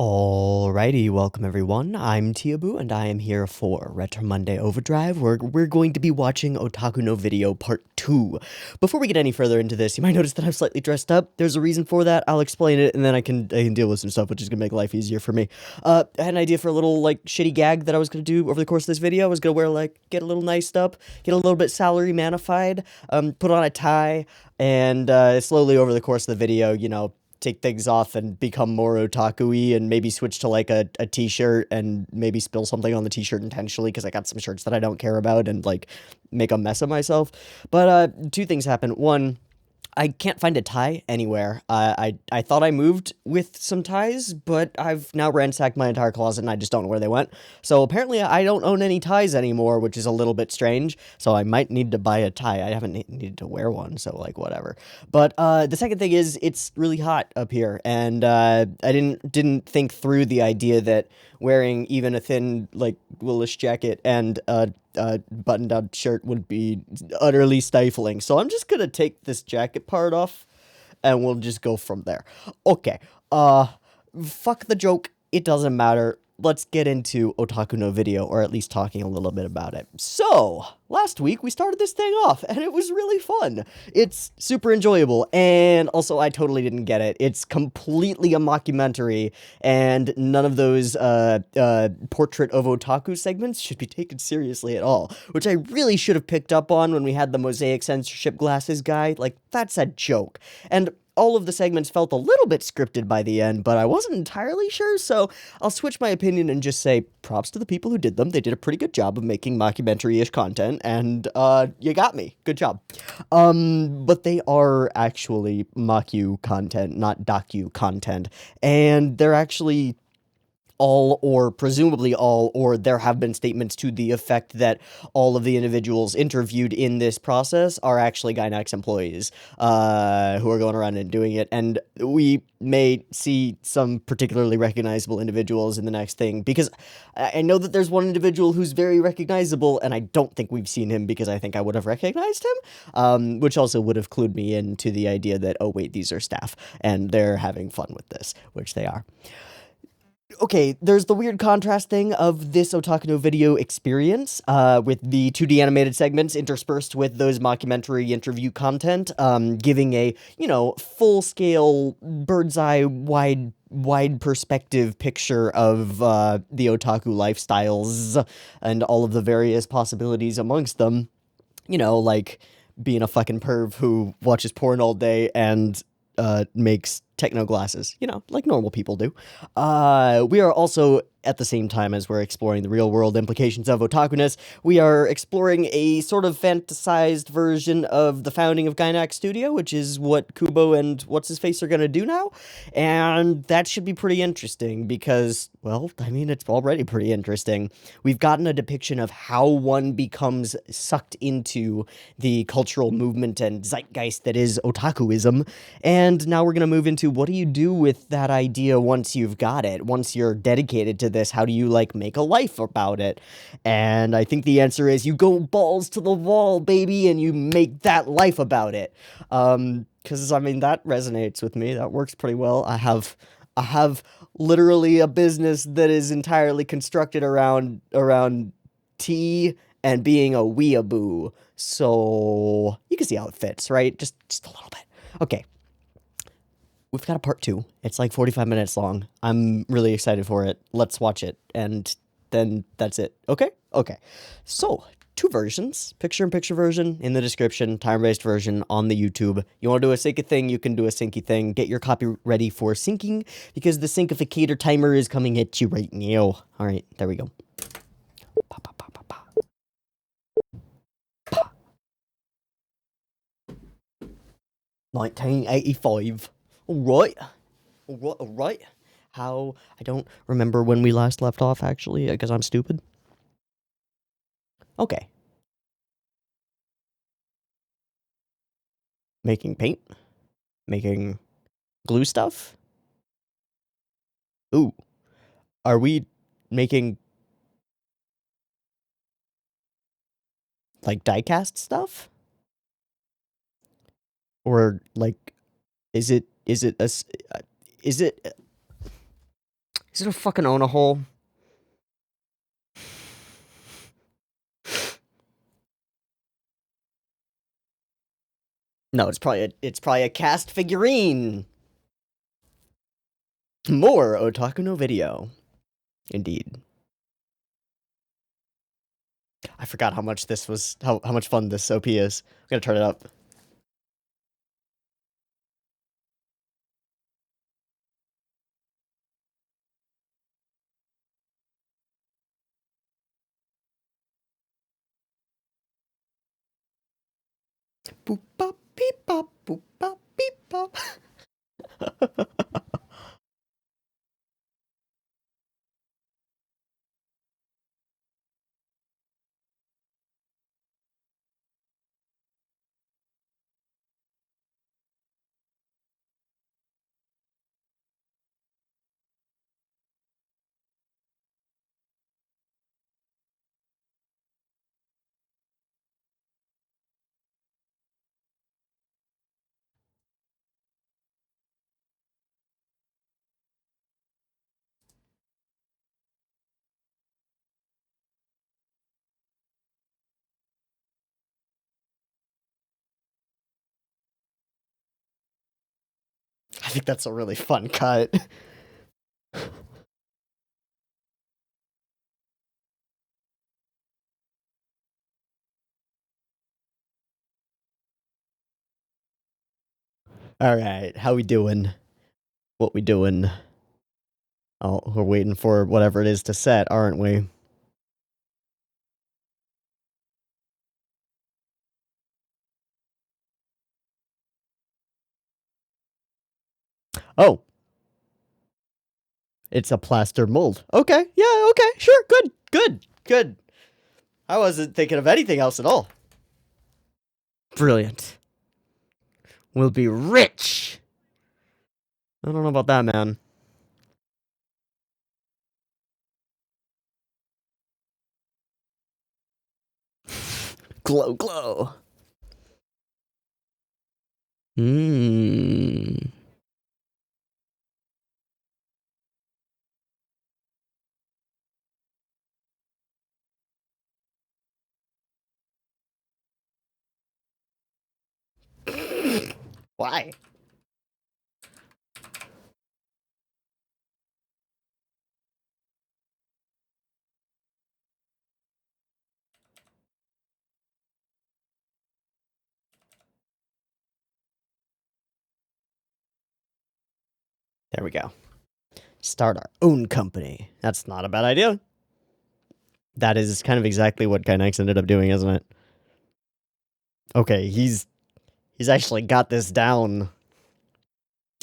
Alrighty, welcome everyone. I'm Teeaboo, and I am here for Retro Monday OVAdrive, where we're going to be watching Otaku no Video Part 2. Before we get any further into this, you might notice that I'm slightly dressed up. There's a reason for that. I'll explain it, and then I can deal with some stuff, which is going to make life easier for me. I had an idea for a little, shitty gag that I was going to do over the course of this video. I was going to wear, get a little niced up, get a little bit salary manified, put on a tie, and slowly over the course of the video, take things off and become more otaku-y and maybe switch to a t-shirt and maybe spill something on the t-shirt intentionally because I got some shirts that I don't care about and make a mess of myself. But two things happen. One, I can't find a tie anywhere. I thought I moved with some ties, but I've now ransacked my entire closet and I just don't know where they went. So apparently I don't own any ties anymore, which is a little bit strange. So I might need to buy a tie. I haven't needed to wear one, so whatever. But the second thing is it's really hot up here, and I didn't think through the idea that wearing even a thin woolish jacket and button-down shirt would be utterly stifling. So I'm just gonna take this jacket part off and we'll just go from there. Okay, fuck the joke, it doesn't matter. Let's get into Otaku no Video, or at least talking a little bit about it. So, last week we started this thing off, and it was really fun. It's super enjoyable, and also I totally didn't get it. It's completely a mockumentary, and none of those portrait of otaku segments should be taken seriously at all, which I really should have picked up on when we had the mosaic censorship glasses guy. That's a joke. And all of the segments felt a little bit scripted by the end, but I wasn't entirely sure, so I'll switch my opinion and just say props to the people who did them. They did a pretty good job of making mockumentary-ish content, and you got me. Good job. But they are actually mock-you content, not docu content, and they're actually all, or presumably all, or there have been statements to the effect that all of the individuals interviewed in this process are actually Gainax employees who are going around and doing it, and we may see some particularly recognizable individuals in the next thing, because I know that there's one individual who's very recognizable, and I don't think we've seen him because I think I would have recognized him, which also would have clued me into the idea that, oh wait, these are staff, and they're having fun with this, which they are. Okay, there's the weird contrast thing of this Otaku no Video experience, with the 2D animated segments interspersed with those mockumentary interview content, giving a, full-scale, bird's-eye, wide perspective picture of the otaku lifestyles and all of the various possibilities amongst them. Being a fucking perv who watches porn all day and makes techno glasses, like normal people do. We are also, at the same time as we're exploring the real-world implications of otaku-ness, we are exploring a sort of fantasized version of the founding of Gainax Studio, which is what Kubo and What's-His-Face are gonna do now, and that should be pretty interesting because, well, I mean, it's already pretty interesting. We've gotten a depiction of how one becomes sucked into the cultural movement and zeitgeist that is otakuism, and now we're gonna move into what do you do with that idea once you've got it? Once you're dedicated to this, how do you, make a life about it? And I think the answer is you go balls to the wall, baby, and you make that life about it. Because, I mean, that resonates with me. That works pretty well. I have literally a business that is entirely constructed around tea and being a weeaboo. So, you can see how it fits, right? Just a little bit. Okay. We've got a part 2. It's 45 minutes long. I'm really excited for it. Let's watch it, and then that's it. Okay? Okay. So, 2 versions. Picture-in-picture version in the description, time-based version on the YouTube. You want to do a sync thing, you can do a syncy thing. Get your copy ready for syncing, because the syncificator timer is coming at you right now. Alright, there we go. 1985. Alright. Alright. How? I don't remember when we last left off, actually, because I'm stupid. Okay. Making paint? Making glue stuff? Ooh. Are we making die-cast stuff? Or is it Is it a fucking Ona hole? No, it's probably a cast figurine. More Otaku no video. Indeed. I forgot how much this was, how much fun this OP is. I'm gonna turn it up. Boop bop beep bop boop bop beep bop. I think that's a really fun cut. All right, how we doing? What we doing? Oh, we're waiting for whatever it is to set, aren't we? Oh. It's a plaster mold. Okay, yeah, okay, sure, good. I wasn't thinking of anything else at all. Brilliant. We'll be rich. I don't know about that, man. Glow, glow. Mmm. Why? There we go. Start our own company. That's not a bad idea. That is kind of exactly what Kainex ended up doing, isn't it? Okay, he's actually got this down.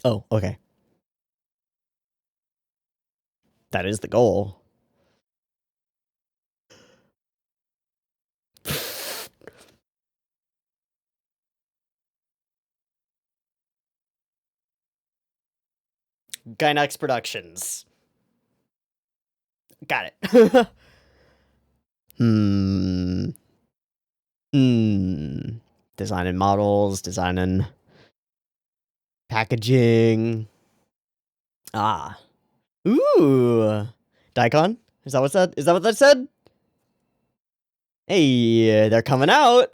Oh, okay. That is the goal. Kainex Productions. Got it. Hmm. Designing models, designing packaging. Ah. Ooh. Daikon? Is that what that? Is that what that said? Hey, they're coming out.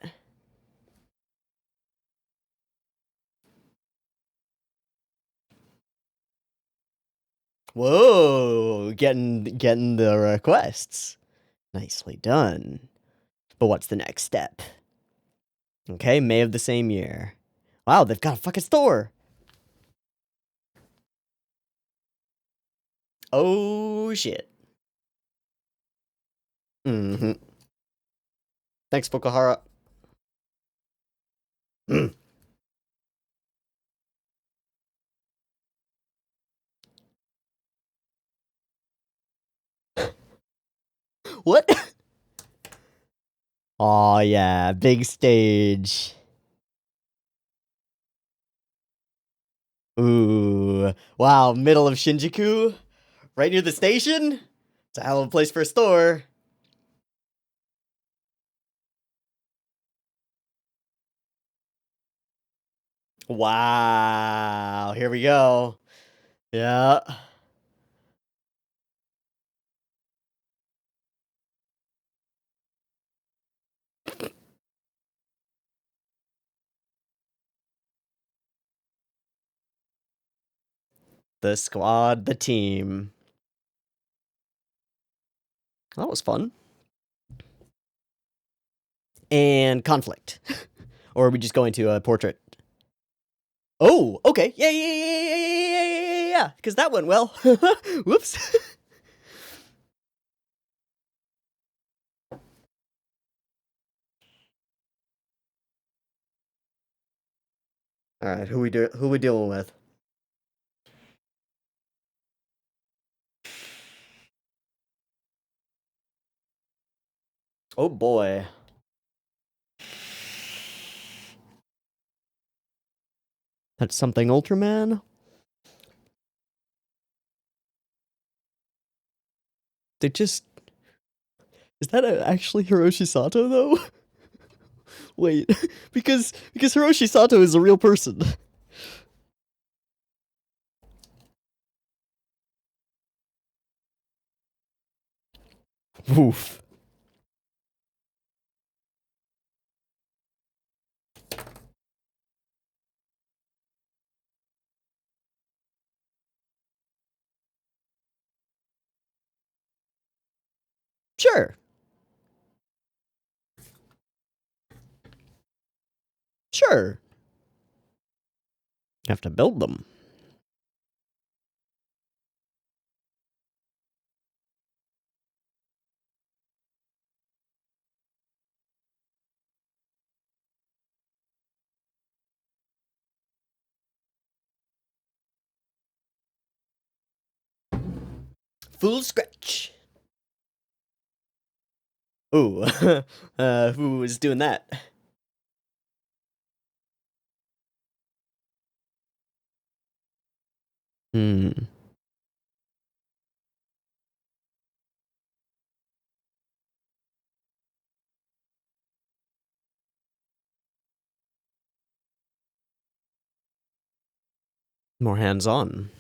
Whoa, getting the requests. Nicely done. But what's the next step? Okay, May of the same year. Wow, they've got a fucking store. Oh shit. Mm-hmm. Thanks, Fukuhara. What? Oh yeah, big stage. Ooh. Wow, middle of Shinjuku? Right near the station? It's a hell of a place for a store. Wow. Here we go. Yeah. The squad, the team. That was fun. And conflict. Or are we just going to a portrait? Oh, okay. Yeah. Because that went well. Whoops. All right, who we dealing with? Oh boy. That's something Ultraman? They just... Is that actually Hiroshi Sato, though? Wait, because Hiroshi Sato is a real person. Oof. Sure. Sure. You have to build them. Full scratch. Ooh. Who was doing that? Hmm. More hands-on.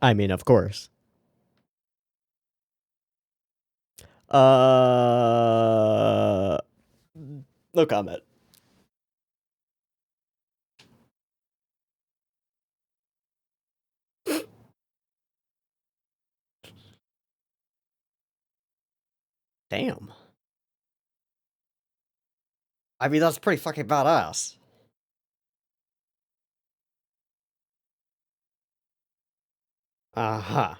I mean, of course. No comment. Damn. I mean, that's pretty fucking badass. Uh-huh.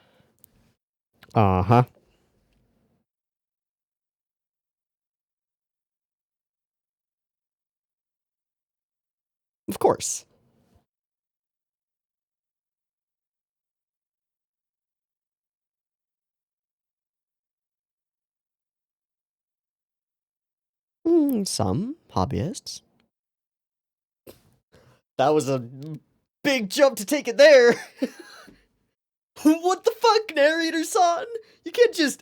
Uh-huh. Of course. Some hobbyists. That was a big jump to take it there. What the fuck, narrator son? You can't just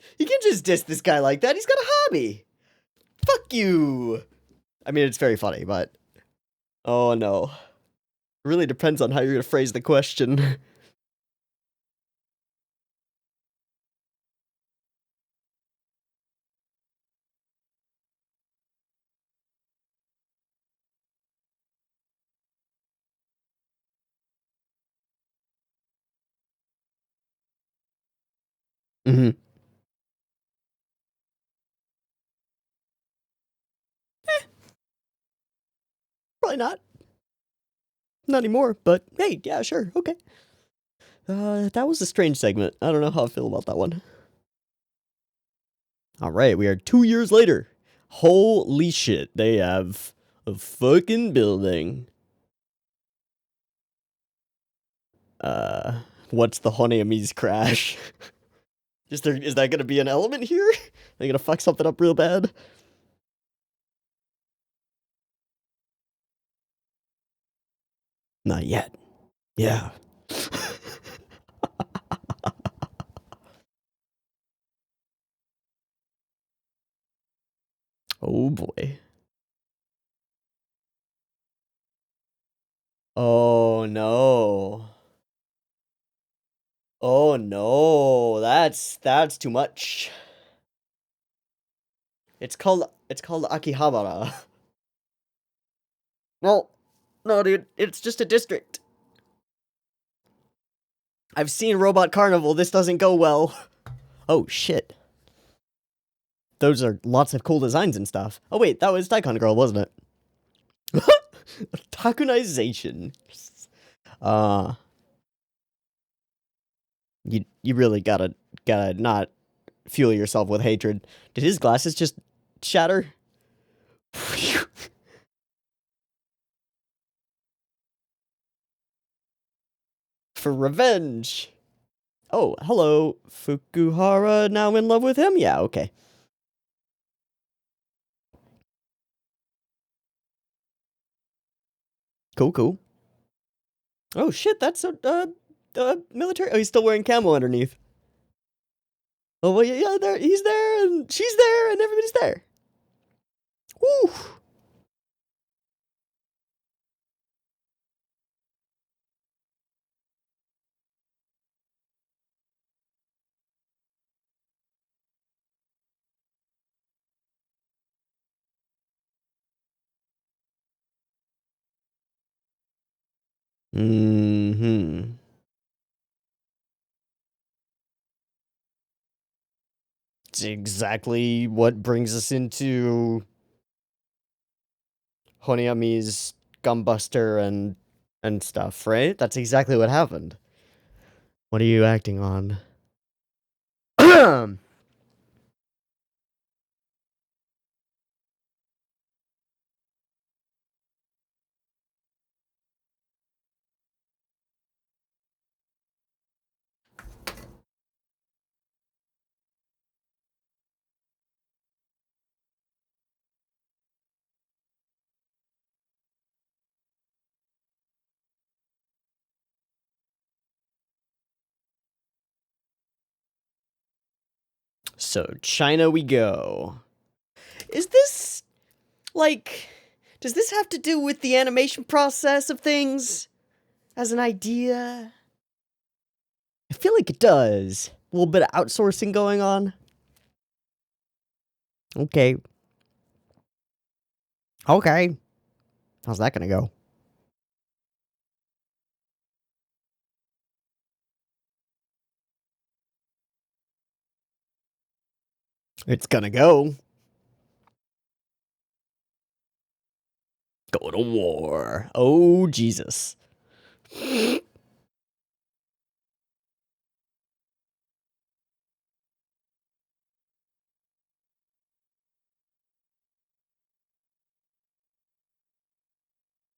diss this guy like that. He's got a hobby. Fuck you. I mean, it's very funny, but oh no. It really depends on how you're gonna phrase the question. Mm-hmm. Probably not. Not anymore, but hey, yeah, sure, okay. That was a strange segment. I don't know how I feel about that one. Alright, we are 2 years later. Holy shit, they have a fucking building. What's the Honeomi's crash? Is that gonna be an element here? They gonna fuck something up real bad? Not yet. Yeah. Oh boy. Oh no. Oh no, that's too much. It's called Akihabara. No, no, dude, it's just a district. I've seen Robot Carnival. This doesn't go well. Oh shit. Those are lots of cool designs and stuff. Oh wait, that was Daikon Girl, wasn't it? Takunization. Uh, you really gotta not fuel yourself with hatred. Did his glasses just shatter? For revenge. Oh, hello, Fukuhara. Now in love with him? Yeah, okay. Cool, cool. Oh shit, that's a military. Oh, he's still wearing camo underneath. Oh well, yeah, there he's there, and she's there, and everybody's there. Woo! Mm-hmm. It's exactly what brings us into Honiami's gumbuster and stuff, right? That's exactly what happened. What are you acting on? So, China we go. Is this, like, does this have to do with the animation process of things? As an idea? I feel like it does. A little bit of outsourcing going on. Okay. Okay. How's that gonna go? It's gonna go. Go to war. Oh, Jesus.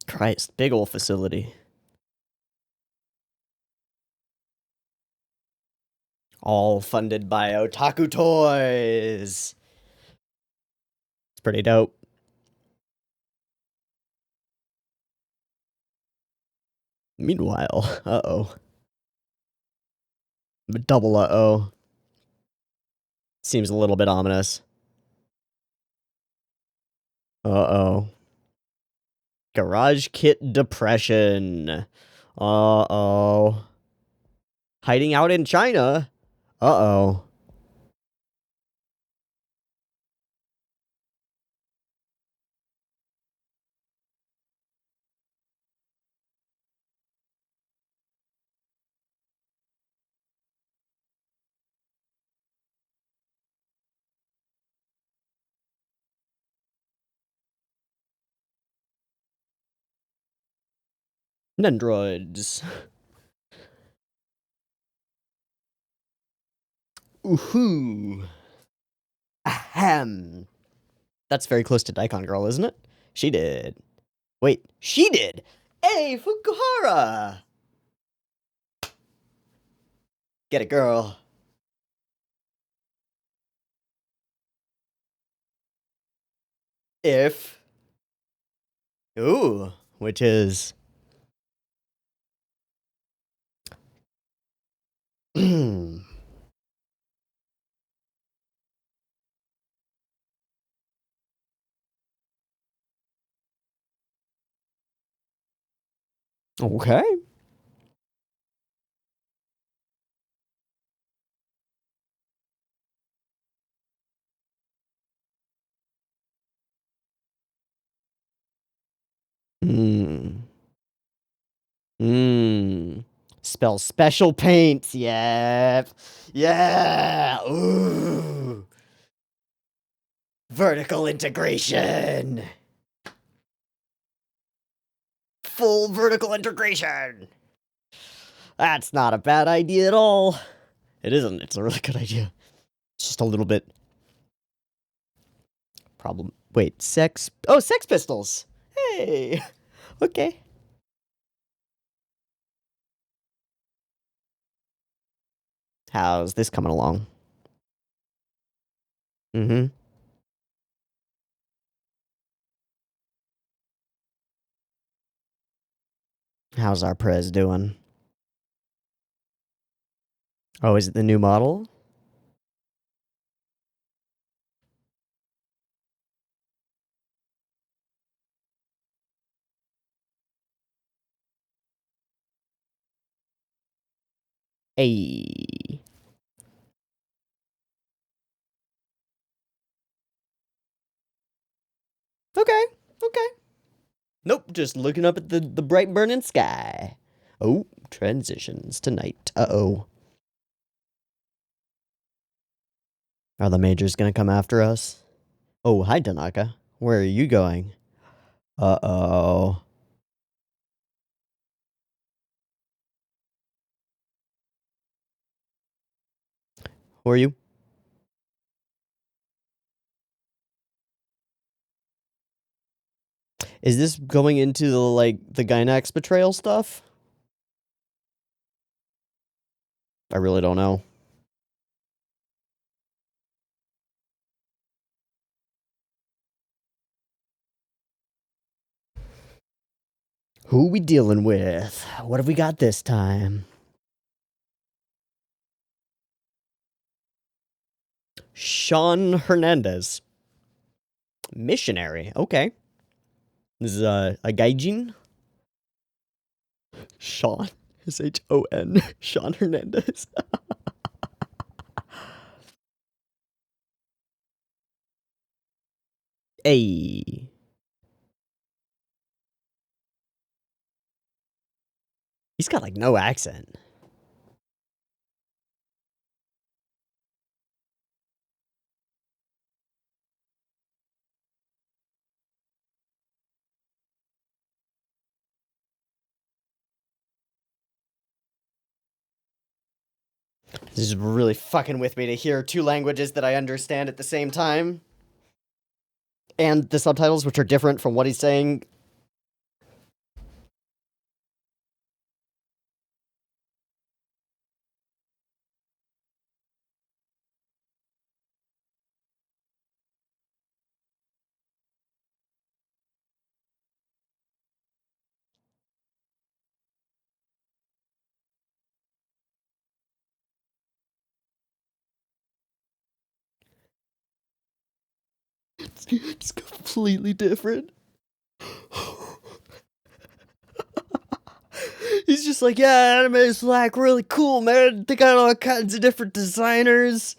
Christ, big ol' facility. All funded by Otaku Toys. It's pretty dope. Meanwhile, uh-oh. Double uh-oh. Seems a little bit ominous. Uh-oh. Garage Kit Depression. Uh-oh. Hiding out in China? Uh-oh. Nendroids. Ooh-hoo. Ahem. That's very close to Daikon Girl, isn't it? She did. Wait, she did? Hey, Fukuhara! Get it, girl. If... Ooh, which is... Okay. Mmm. Spell special paints. Yep. Yeah. Ooh. Vertical integration. Full vertical integration. That's not a bad idea at all. It isn't. It's a really good idea. It's just a little bit... problem. Wait, sex... Oh, Sex Pistols! Hey! Okay. How's this coming along? Mm-hmm. How's our Prez doing? Oh, is it the new model? Hey. Okay, okay. Nope, just looking up at the bright burning sky. Oh, transitions tonight. Uh-oh. Are the majors gonna come after us? Oh, hi, Tanaka. Where are you going? Uh-oh. Who are you? Is this going into the, like, the Gynax betrayal stuff? I really don't know. Who we dealing with? What have we got this time? Sean Hernandez. Missionary. Okay. This is a gaijin? Sean. S-H-O-N. Sean Hernandez. Hey. He's got, like, no accent. This is really fucking with me to hear two languages that I understand at the same time. And the subtitles, which are different from what he's saying. It's completely different. He's just like, yeah, anime is like really cool, man. They got all kinds of different designers.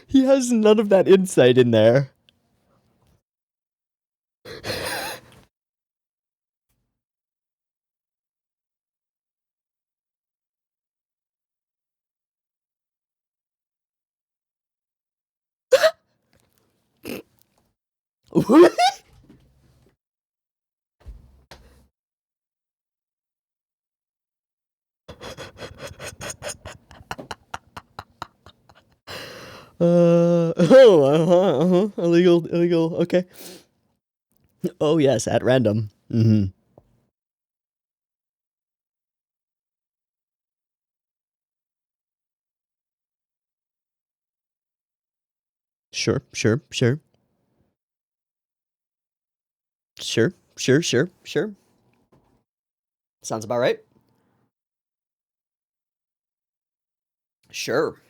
He has none of that insight in there. Illegal, okay. Oh, yes, at random. Mm-hmm. Sure. Sounds about right. Sure.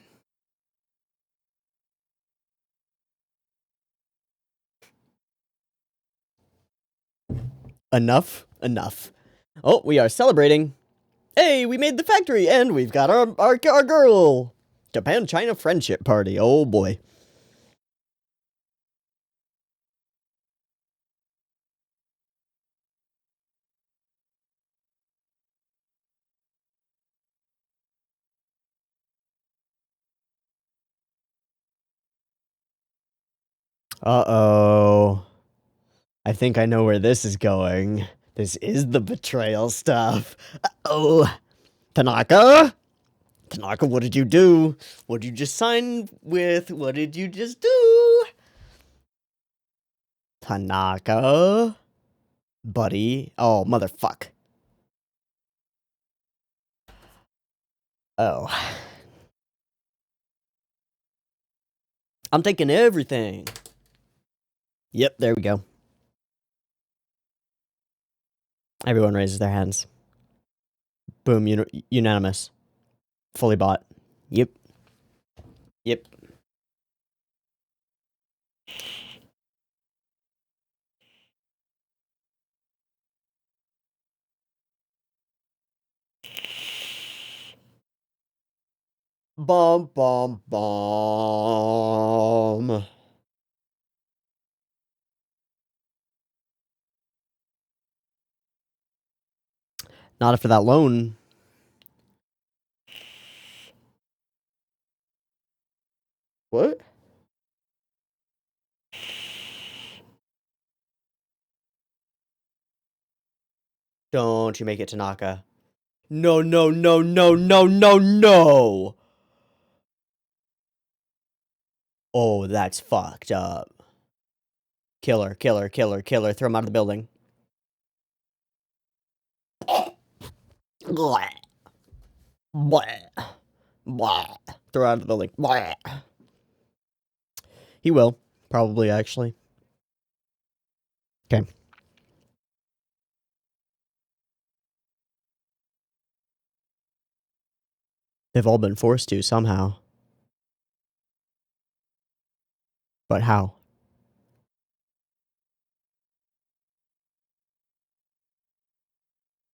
Enough. Enough. Oh, we are celebrating. Hey, we made the factory, and we've got our girl. Japan-China friendship party. Oh, boy. Uh-oh. I think I know where this is going. This is the betrayal stuff. Uh-oh. Tanaka? Tanaka, what did you do? What did you just sign with? What did you just do? Tanaka? Buddy? Oh, motherfuck. Oh. I'm taking everything. Yep, there we go. Everyone raises their hands. Boom, unanimous. Fully bought. Yep. Yep. Bomb, bomb, bomb. Not after that loan. What? Don't you make it Tanaka. No, no, no, no, no, no, no! Oh, that's fucked up. Killer, killer, killer, killer. Throw him out of the building. Blah. Blah. Blah. Throw out of the building. Blah. He will. Probably, actually. Okay. They've all been forced to, somehow. But how?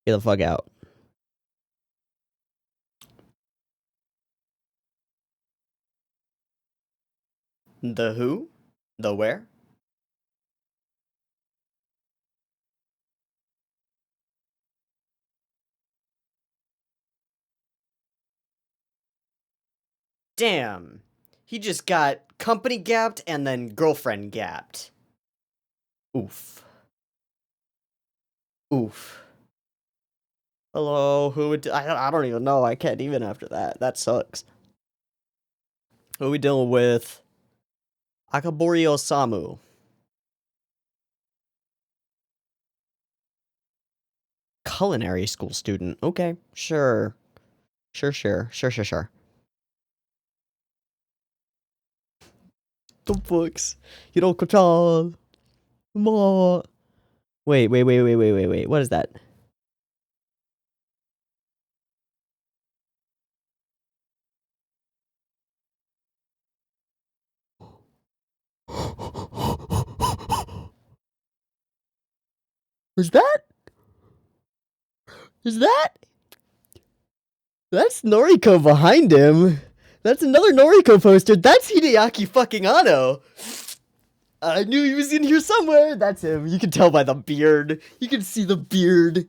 Get the fuck out. The who? The where? Damn. He just got company gapped and then girlfriend gapped. Oof. Oof. Hello, who would... I don't even know. I can't even after that. That sucks. Who are we dealing with? Akabori Osamu. Culinary school student. Okay, sure. Sure. The books. You don't control. More. Wait. What is that? Is that? Is that? That's Noriko behind him. That's another Noriko poster. That's Hideaki fucking Anno. I knew he was in here somewhere. That's him. You can tell by the beard. You can see the beard.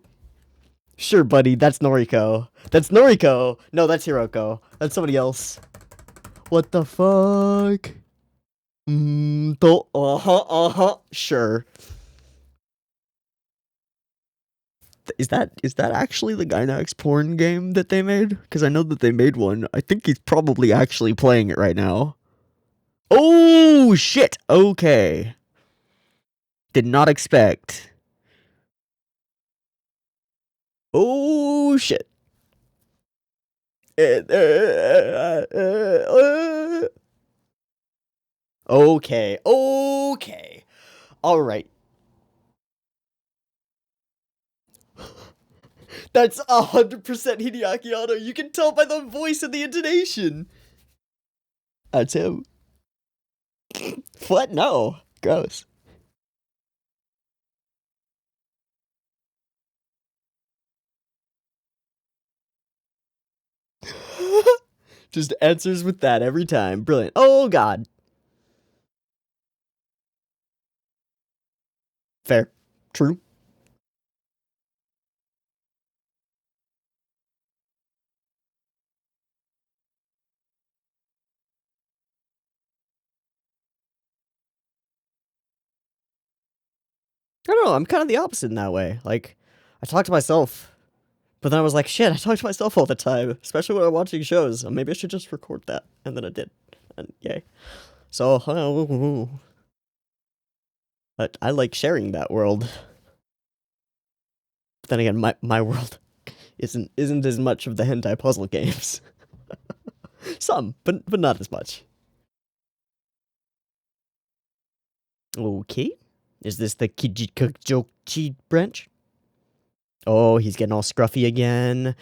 Sure, buddy. That's Noriko. That's Noriko. No, that's Hiroko. That's somebody else. What the fuck? Sure. Is that actually the Gainax porn game that they made? Because I know that they made one. I think he's probably actually playing it right now. Oh, shit. Okay. Did not expect. Oh, shit. Okay. Okay. All right. That's 100% Hideaki Anno. You can tell by the voice and the intonation. That's him. What? No. Gross. Just answers with that every time. Brilliant. Oh, God. Fair. True. I don't know. I'm kind of the opposite in that way. Like, I talk to myself, but then I was like, shit, I talk to myself all the time, especially when I'm watching shows. Maybe I should just record that. And then I did. And yay. So, but I like sharing that world. But then again, my world isn't as much of the hentai puzzle games. Some, but not as much. Okay. Is this the Kijikojochi branch? Oh, he's getting all scruffy again.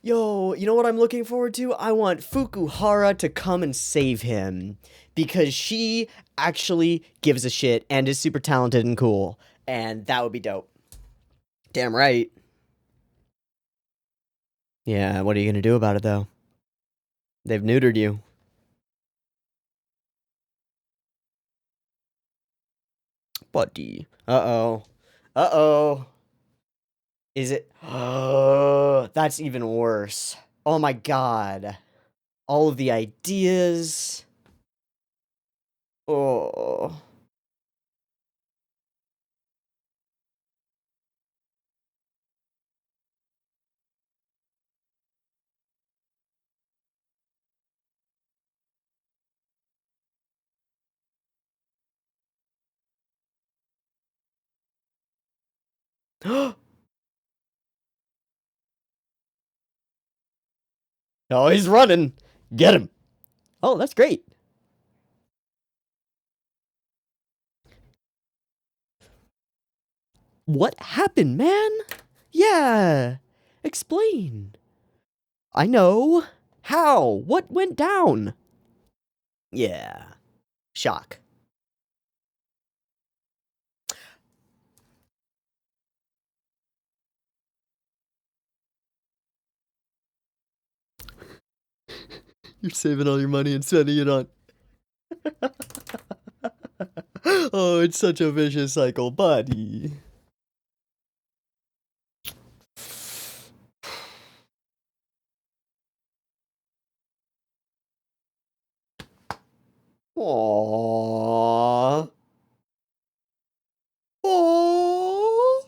Yo, you know what I'm looking forward to? I want Fukuhara to come and save him. Because she actually gives a shit and is super talented and cool. And that would be dope. Damn right. Yeah, what are you gonna do about it, though? They've neutered you. Buddy. Uh-oh. Uh-oh. Is it? Oh, that's even worse. Oh my god. All of the ideas. Oh. Oh, he's running. Get him. Oh, that's great. What happened, man? Yeah. Explain. I know. How? What went down? Yeah. Shock. You're saving all your money and spending it on. Oh, it's such a vicious cycle, buddy. Aww. Aww.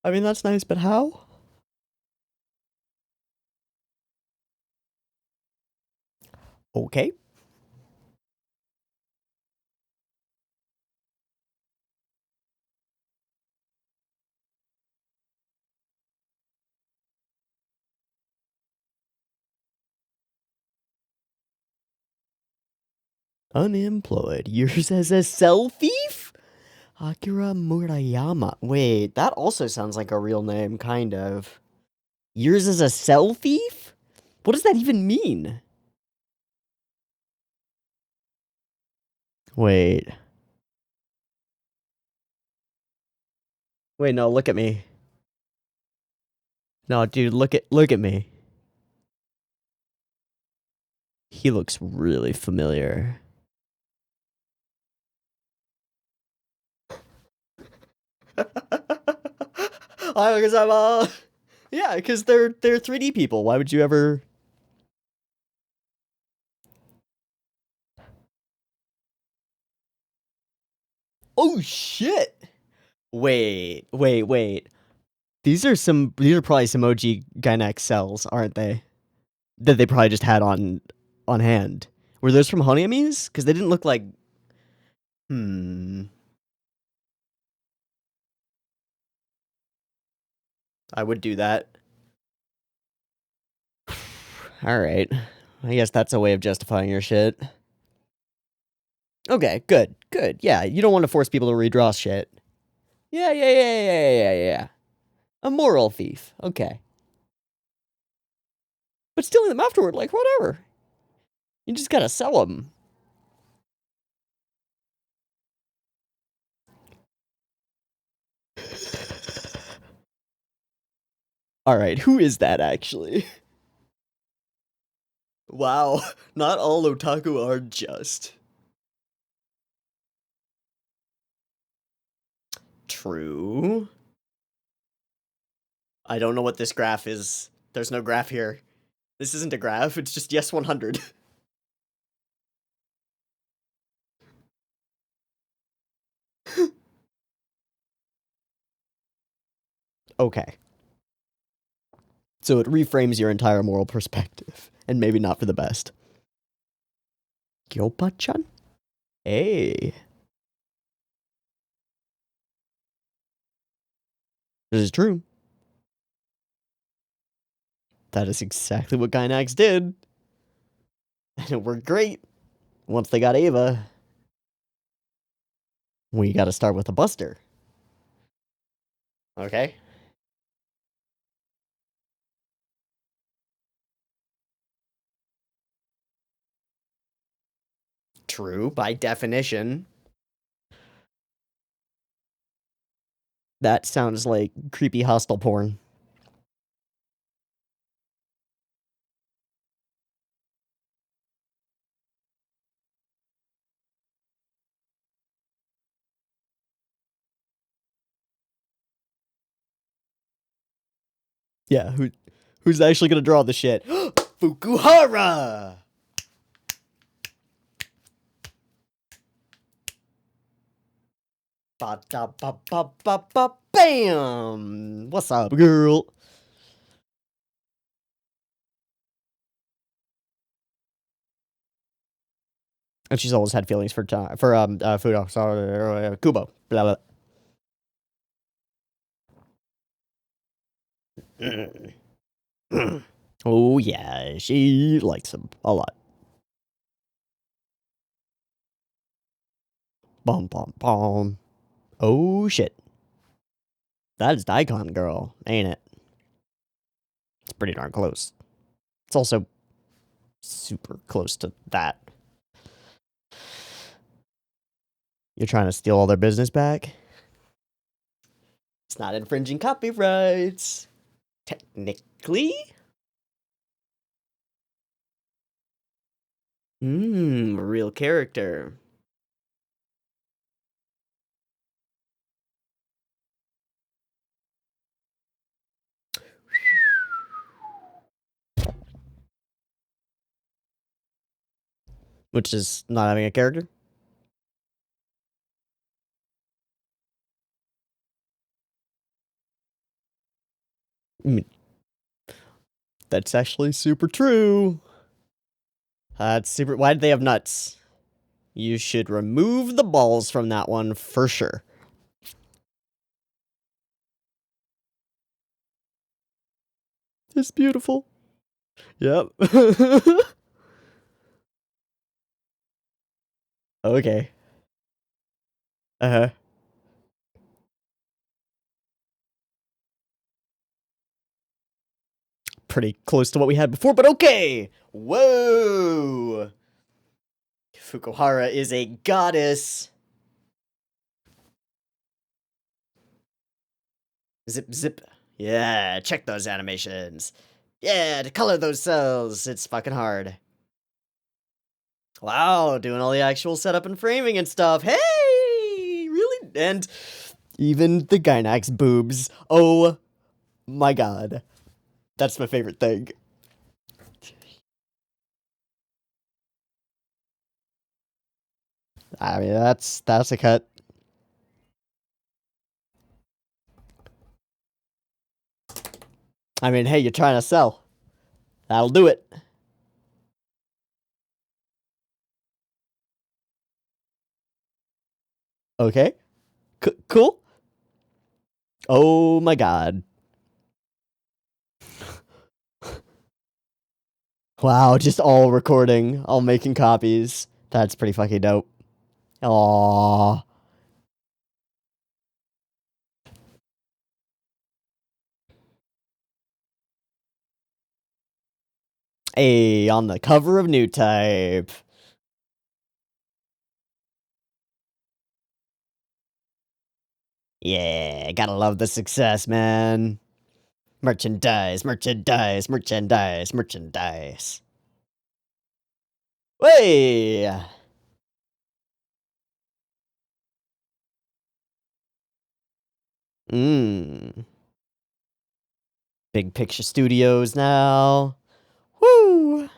I mean, that's nice, but how? Okay. Unemployed. Yours as a cell thief? Akira Murayama. Wait, that also sounds like a real name, kind of. Yours as a cell thief? What does that even mean? Wait. Wait, no, look at me. No, dude, look at me. He looks really familiar. Because I'm yeah, because they're 3D people. Why would you ever? Oh shit! Wait. These are probably some OG Gynax cells, aren't they? That they probably just had on hand. Were those from Honeyamese? Because they didn't look like. I would do that. All right. I guess that's a way of justifying your shit. Okay, good, good. Yeah, you don't want to force people to redraw shit. Yeah. A moral thief. Okay. But stealing them afterward, like, whatever. You just gotta sell them. Alright, who is that, actually? Wow, not all otaku are just. True. I don't know what this graph is. There's no graph here. This isn't a graph, it's just yes 100. Okay. So it reframes your entire moral perspective, and maybe not for the best. Gyopa-chan? Hey. This is true. That is exactly what Gainax did. And it worked great. Once they got Ava, we gotta start with a buster. Okay. True, by definition. That sounds like creepy hostile porn. Yeah, who's actually gonna draw the shit? Fukuhara! Bam! What's up, girl? And she's always had feelings for Fudo. So Kubo. Blah blah. Oh yeah, she likes him a lot. Bum bum bum. Oh shit. That is Daikon girl, ain't it? It's pretty darn close. It's also super close to that. You're trying to steal all their business back? It's not infringing copyrights. Technically? A real character. Which is not having a character? I mean, that's actually super true. That's super. Why did they have nuts? You should remove the balls from that one for sure. It's beautiful. Yep. Okay. Uh-huh. Pretty close to what we had before, but okay! Whoa! Fukuhara is a goddess. Zip, zip. Yeah, check those animations. Yeah, to color those cells, it's fucking hard. Wow, doing all the actual setup and framing and stuff. Hey! Really? And even the Gainax boobs. Oh my god. That's my favorite thing. I mean, that's a cut. I mean, hey, you're trying to sell. That'll do it. Okay. Cool. Oh my god. Wow, just all recording, all making copies. That's pretty fucking dope. Aww. Hey, on the cover of New Type. Yeah, gotta love the success, man. Merchandise, merchandise, merchandise, merchandise. Way! Mmm. Big Picture Studios now. Woo!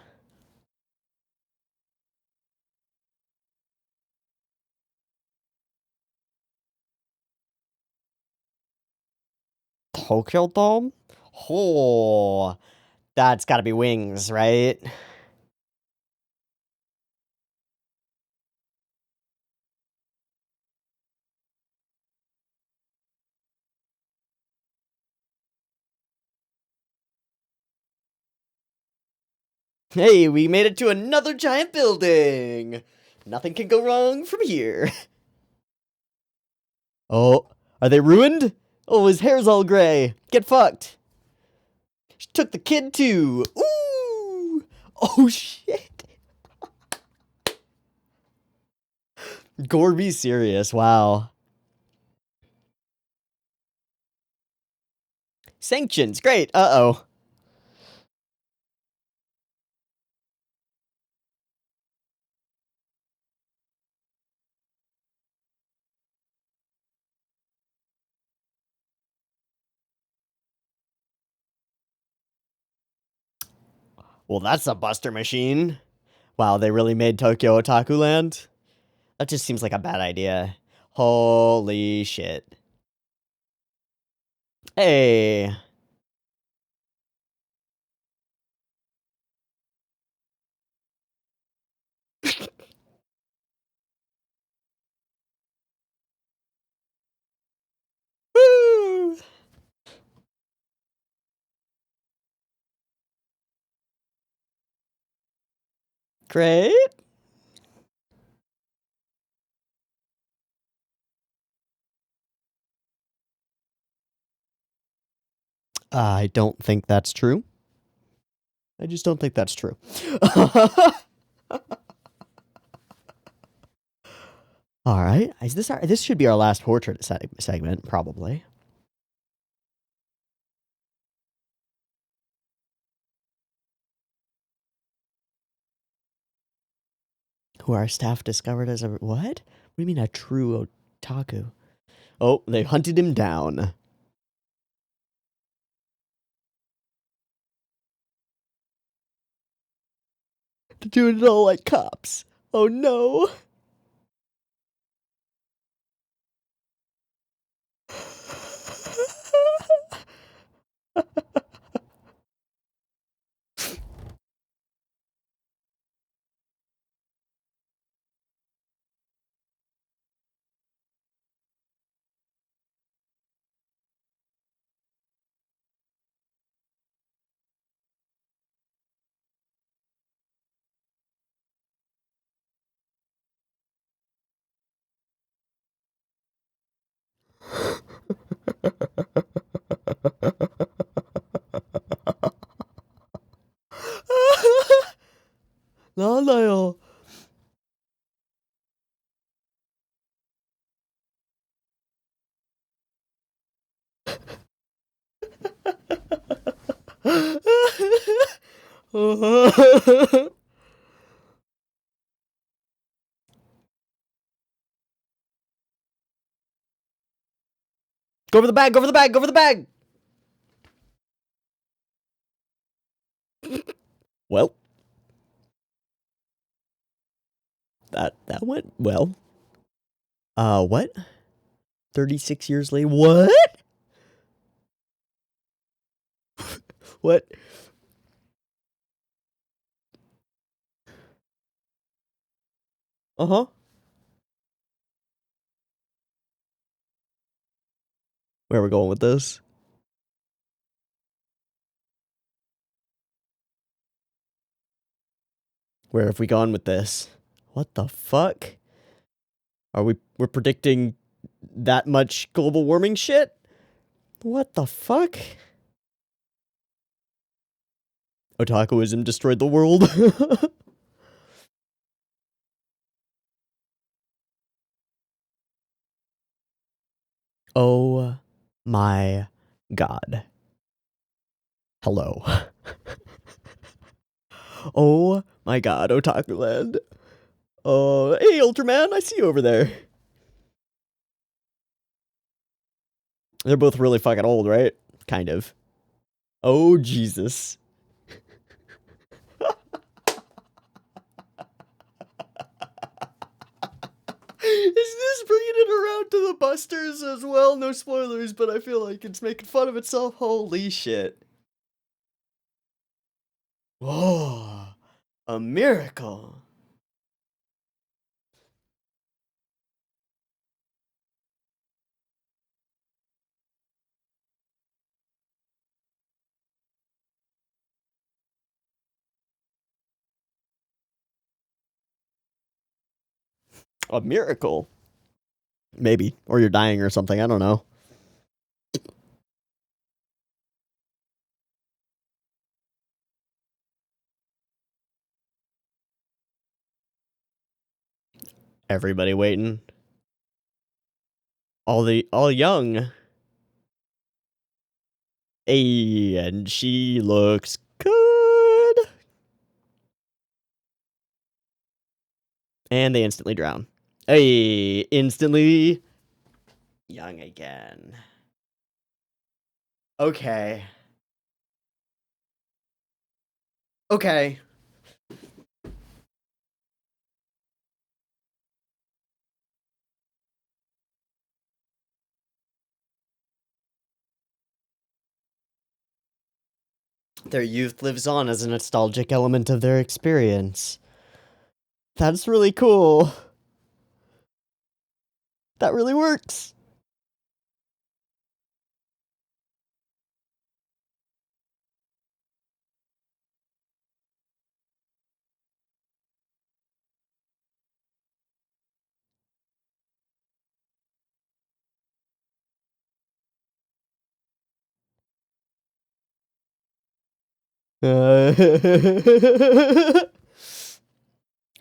Tokyo Dome? Oh, that's gotta be wings, right? Hey, we made it to another giant building! Nothing can go wrong from here. Oh, are they ruined? Oh, his hair's all gray. Get fucked. She took the kid too. Ooh! Oh shit. Gore be serious, wow. Sanctions, great, uh-oh. Well, that's a buster machine. Wow, they really made Tokyo Otaku Land? That just seems like a bad idea. Holy shit. Hey. Woo! Great. I don't think that's true. I just don't think that's true. All right, is this should be our last portrait segment, probably. Who our staff discovered as a what? What do you mean a true otaku? Oh, they hunted him down. They're doing it all like cops. Oh no. 나나요. Go for the bag, go for the bag, go for the bag! Well, that went well. What? 36 years later? What? What? Uh-huh. Where are we going with this? Where have we gone with this? What the fuck? We're predicting that much global warming shit? What the fuck? Otakuism destroyed the world. Oh my god. Hello. Oh my god, Otaku Land. Hey Ultraman, I see you over there. They're both really fucking old, right? Kind of. Oh Jesus. Is this bringing it around to the Busters as well? No spoilers, but I feel like it's making fun of itself. Holy shit. Whoa. A miracle. A miracle. Maybe. Or you're dying or something. I don't know. Everybody waiting. All young. Hey, and she looks good. And they instantly drown. Hey, instantly young again. Okay. Okay. Their youth lives on as a nostalgic element of their experience. That's really cool. That really works.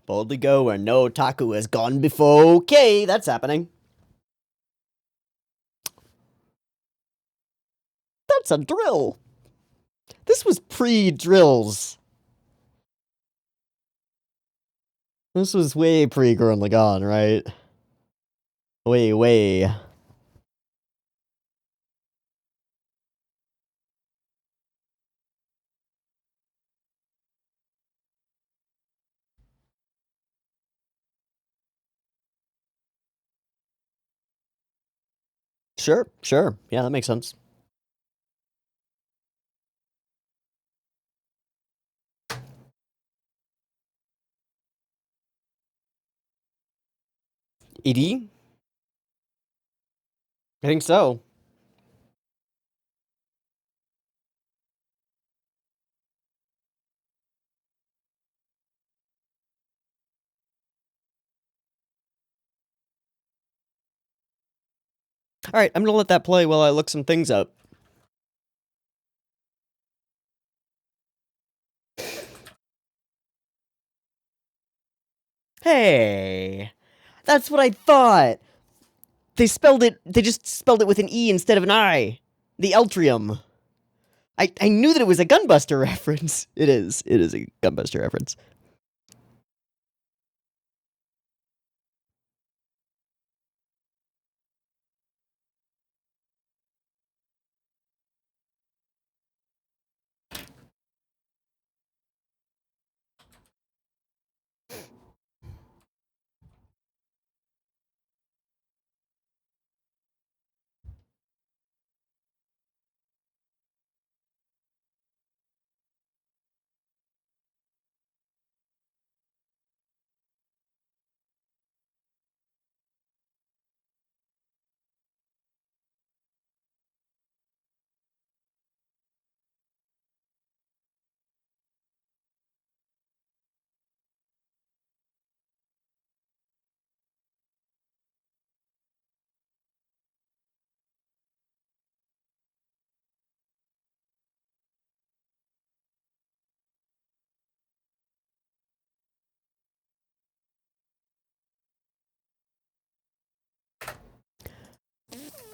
Boldly go where no otaku has gone before. Okay, that's happening. That's a drill. This was pre-drills. This was way pre-Gurren Lagann, right? Way. Sure. Yeah, that makes sense. ED? I think so. Alright, I'm gonna let that play while I look some things up. Hey! That's what I thought! They just spelled it with an E instead of an I. The Eltrium. I knew that it was a Gunbuster reference. It is a Gunbuster reference.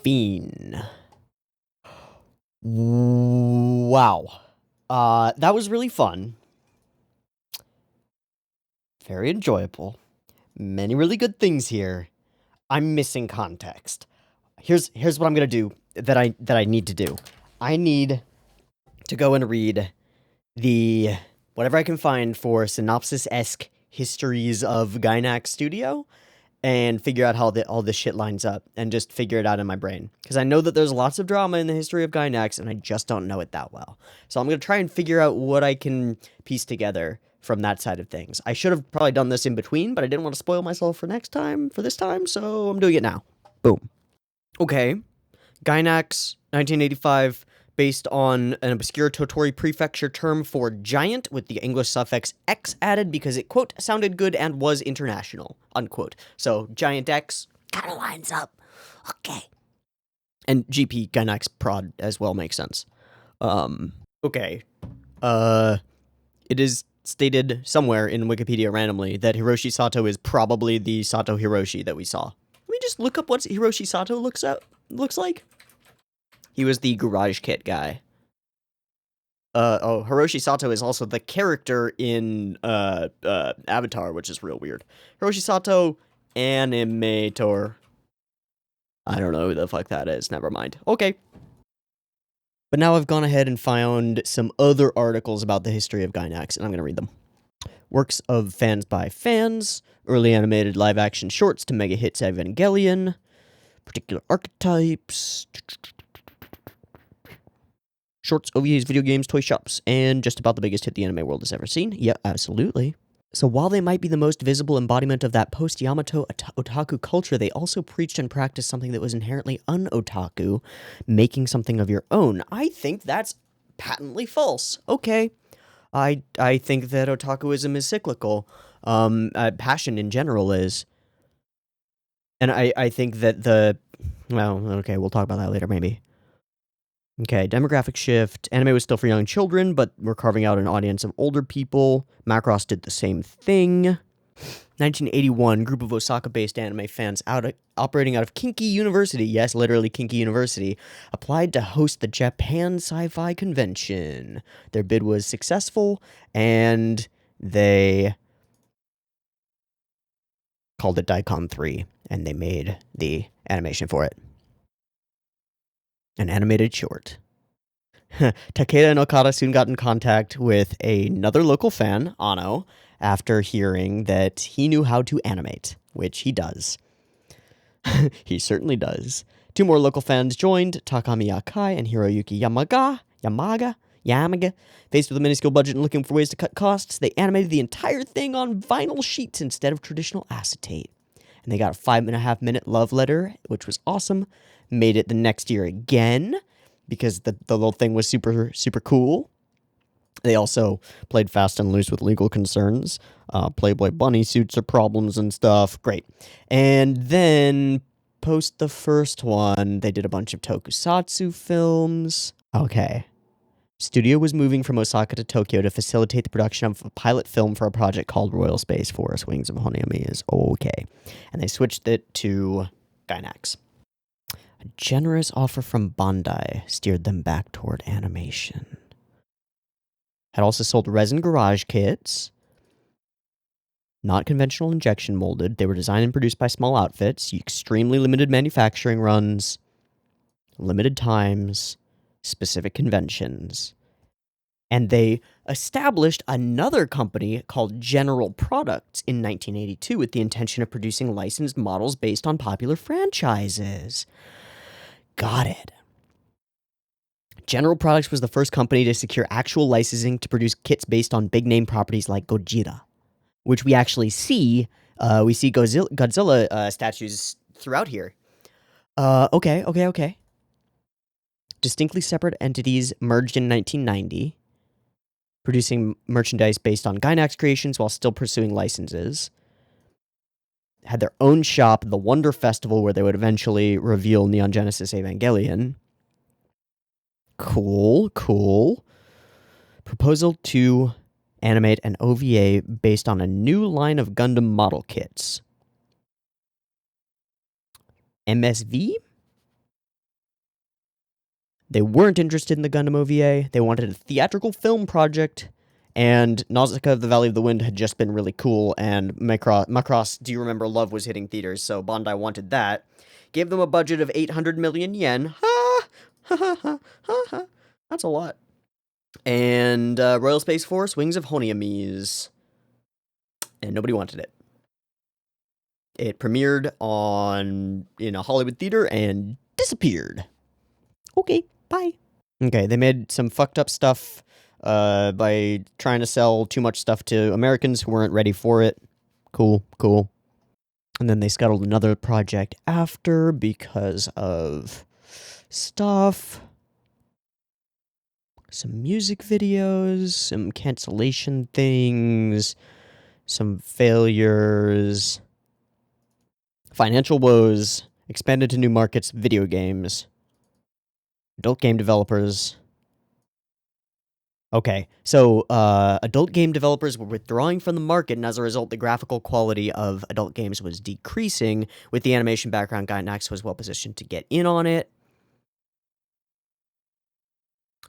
Fiend. Wow. That was really fun. Very enjoyable. Many really good things here. I'm missing context. Here's what I'm gonna do that I need to do. I need to go and read the whatever I can find for synopsis-esque histories of Gainax Studio and figure out how all this shit lines up and just figure it out in my brain. Because I know that there's lots of drama in the history of Gainax and I just don't know it that well. So I'm going to try and figure out what I can piece together from that side of things. I should have probably done this in between, but I didn't want to spoil myself for this time, so I'm doing it now. Boom. Okay. Gainax, 1985, based on an obscure Totori prefecture term for giant with the English suffix X added because it, quote, sounded good and was international, unquote. So, Giant X kind of lines up. Okay. And GP Gainax prod as well makes sense. Okay. It is stated somewhere in Wikipedia randomly that Hiroshi Sato is probably the Sato Hiroshi that we saw. Let me just look up what Hiroshi Sato looks like. He was the garage kit guy. Hiroshi Sato is also the character in Avatar, which is real weird. Hiroshi Sato, animator. I don't know who the fuck that is. Never mind. Okay. But now I've gone ahead and found some other articles about the history of Gainax, and I'm going to read them. Works of fans by fans, early animated live-action shorts to mega hits Evangelion, particular archetypes, shorts, OVAs, video games, toy shops, and just about the biggest hit the anime world has ever seen. Yeah, absolutely. So while they might be the most visible embodiment of that post-Yamato otaku culture, they also preached and practiced something that was inherently un-otaku, making something of your own. I think that's patently false. Okay. I think that otakuism is cyclical. Passion in general is. And I think that well, okay, we'll talk about that later, maybe. Okay, demographic shift. Anime was still for young children, but we're carving out an audience of older people. Macross did the same thing. 1981, group of Osaka-based anime fans operating out of Kinki University, yes, literally Kinki University, applied to host the Japan Sci-Fi Convention. Their bid was successful, and they called it Daikon 3, and they made the animation for it. An animated short. Takeda and Okada soon got in contact with another local fan, Ano, after hearing that he knew how to animate, which he does. He certainly does. Two more local fans joined, Takami Akai and Hiroyuki Yamaga. Faced with a minuscule budget and looking for ways to cut costs, they animated the entire thing on vinyl sheets instead of traditional acetate. And they got a 5.5-minute love letter, which was awesome. Made it the next year again, because the little thing was super, super cool. They also played fast and loose with legal concerns. Playboy bunny suits are problems and stuff. Great. And then, post the first one, they did a bunch of tokusatsu films. Okay. Studio was moving from Osaka to Tokyo to facilitate the production of a pilot film for a project called Royal Space Force. Wings of Honeyami is okay. And they switched it to Gainax. A generous offer from Bandai steered them back toward animation. Had also sold resin garage kits, not conventional injection molded. They were designed and produced by small outfits, extremely limited manufacturing runs, limited times, specific conventions. And they established another company called General Products in 1982 with the intention of producing licensed models based on popular franchises. Got it. General Products was the first company to secure actual licensing to produce kits based on big-name properties like Gojira, which we actually see. We see Godzilla statues throughout here. Okay. Distinctly separate entities merged in 1990, producing merchandise based on Gainax creations while still pursuing licenses. Had their own shop, the Wonder Festival, where they would eventually reveal Neon Genesis Evangelion. Cool. Proposal to animate an OVA based on a new line of Gundam model kits. MSV? They weren't interested in the Gundam OVA. They wanted a theatrical film project, and Nausicaa of the Valley of the Wind had just been really cool, and Macross Do You Remember Love was hitting theaters, so Bandai wanted that. Gave them a budget of 800 million yen. Ha! Ha ha ha ha ha. That's a lot. And Royal Space Force, Wings of Honiamise. And nobody wanted it. It premiered in a Hollywood theater and disappeared. Okay, bye. Okay, they made some fucked up stuff by trying to sell too much stuff to Americans who weren't ready for it. Cool, cool. And then they scuttled another project after because of stuff. Some music videos, some cancellation things, some failures, financial woes, expanded to new markets, video games, adult game developers. Okay, so adult game developers were withdrawing from the market, and as a result, the graphical quality of adult games was decreasing. With the animation background, Gainax was well positioned to get in on it.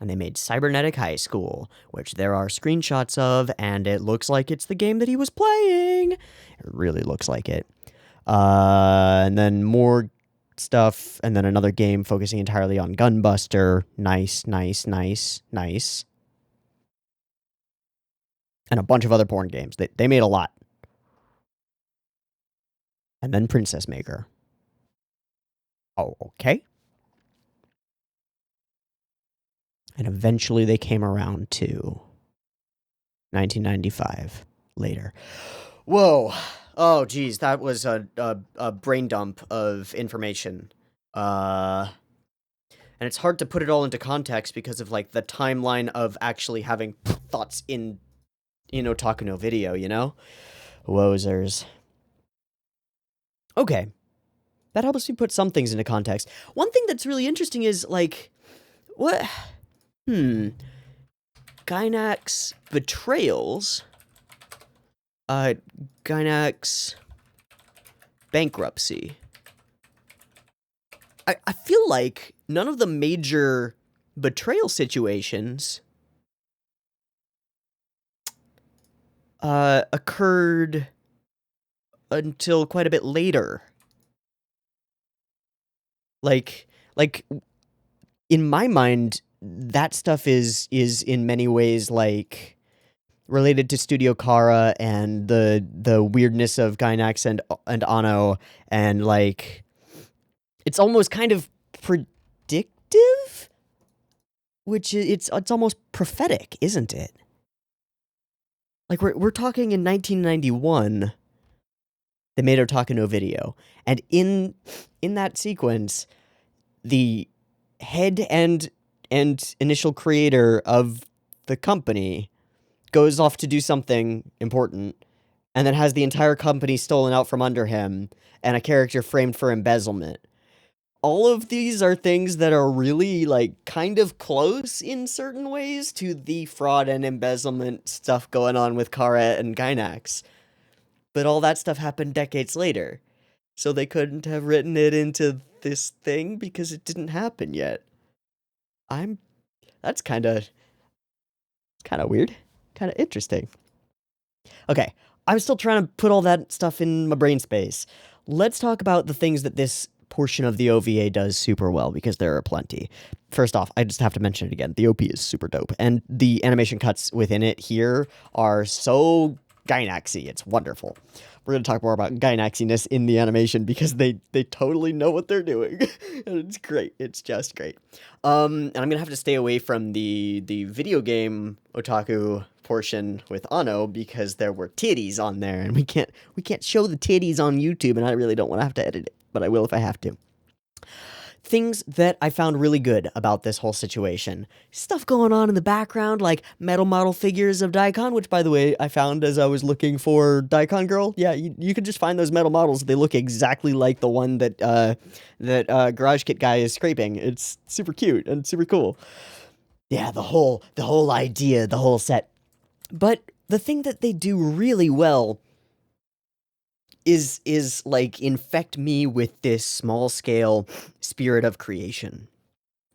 And they made Cybernetic High School, which there are screenshots of, and it looks like it's the game that he was playing. It really looks like it. And then more stuff, and then another game focusing entirely on Gunbuster. Nice, nice, nice, nice. And a bunch of other porn games. They made a lot. And then Princess Maker. Oh, okay. And eventually they came around to 1995 later. Whoa. Oh, geez, that was a brain dump of information. And it's hard to put it all into context because of, like, the timeline of actually having thoughts in Otaku no Video, you know? Wozers. Okay. That helps me put some things into context. One thing that's really interesting is, like, what... Gainax betrayals. Gainax bankruptcy. I feel like none of the major betrayal situations occurred until quite a bit later. Like in my mind, that stuff is in many ways like related to Studio Kara and the weirdness of Gainax and Anno, and like it's almost kind of predictive, which it's almost prophetic, isn't it? Like we're talking in 1991. They made Otaku no Video, and in that sequence, the head and initial creator of the company goes off to do something important, and then has the entire company stolen out from under him, and a character framed for embezzlement. All of these are things that are really, like, kind of close in certain ways to the fraud and embezzlement stuff going on with Kara and Gainax. But all that stuff happened decades later. So they couldn't have written it into this thing because it didn't happen yet. That's kind of weird. Kind of interesting. Okay, I'm still trying to put all that stuff in my brain space. Let's talk about the things that this portion of the OVA does super well, because there are plenty. First off, I just have to mention it again. The OP is super dope, and the animation cuts within it here are so Gainaxy. It's wonderful. We're going to talk more about Gainaxiness in the animation because they totally know what they're doing. And it's great. It's just great. And I'm going to have to stay away from the video game otaku portion with Anno because there were titties on there, and we can't show the titties on YouTube, and I really don't want to have to edit it, but I will if I have to. Things that I found really good about this whole situation. Stuff going on in the background, like metal model figures of Daikon, which, by the way, I found as I was looking for Daikon Girl. Yeah, you can just find those metal models. They look exactly like the one that Garage Kit guy is scraping. It's super cute and super cool. Yeah, the whole idea, the whole set. But the thing that they do really well is like infect me with this small scale spirit of creation.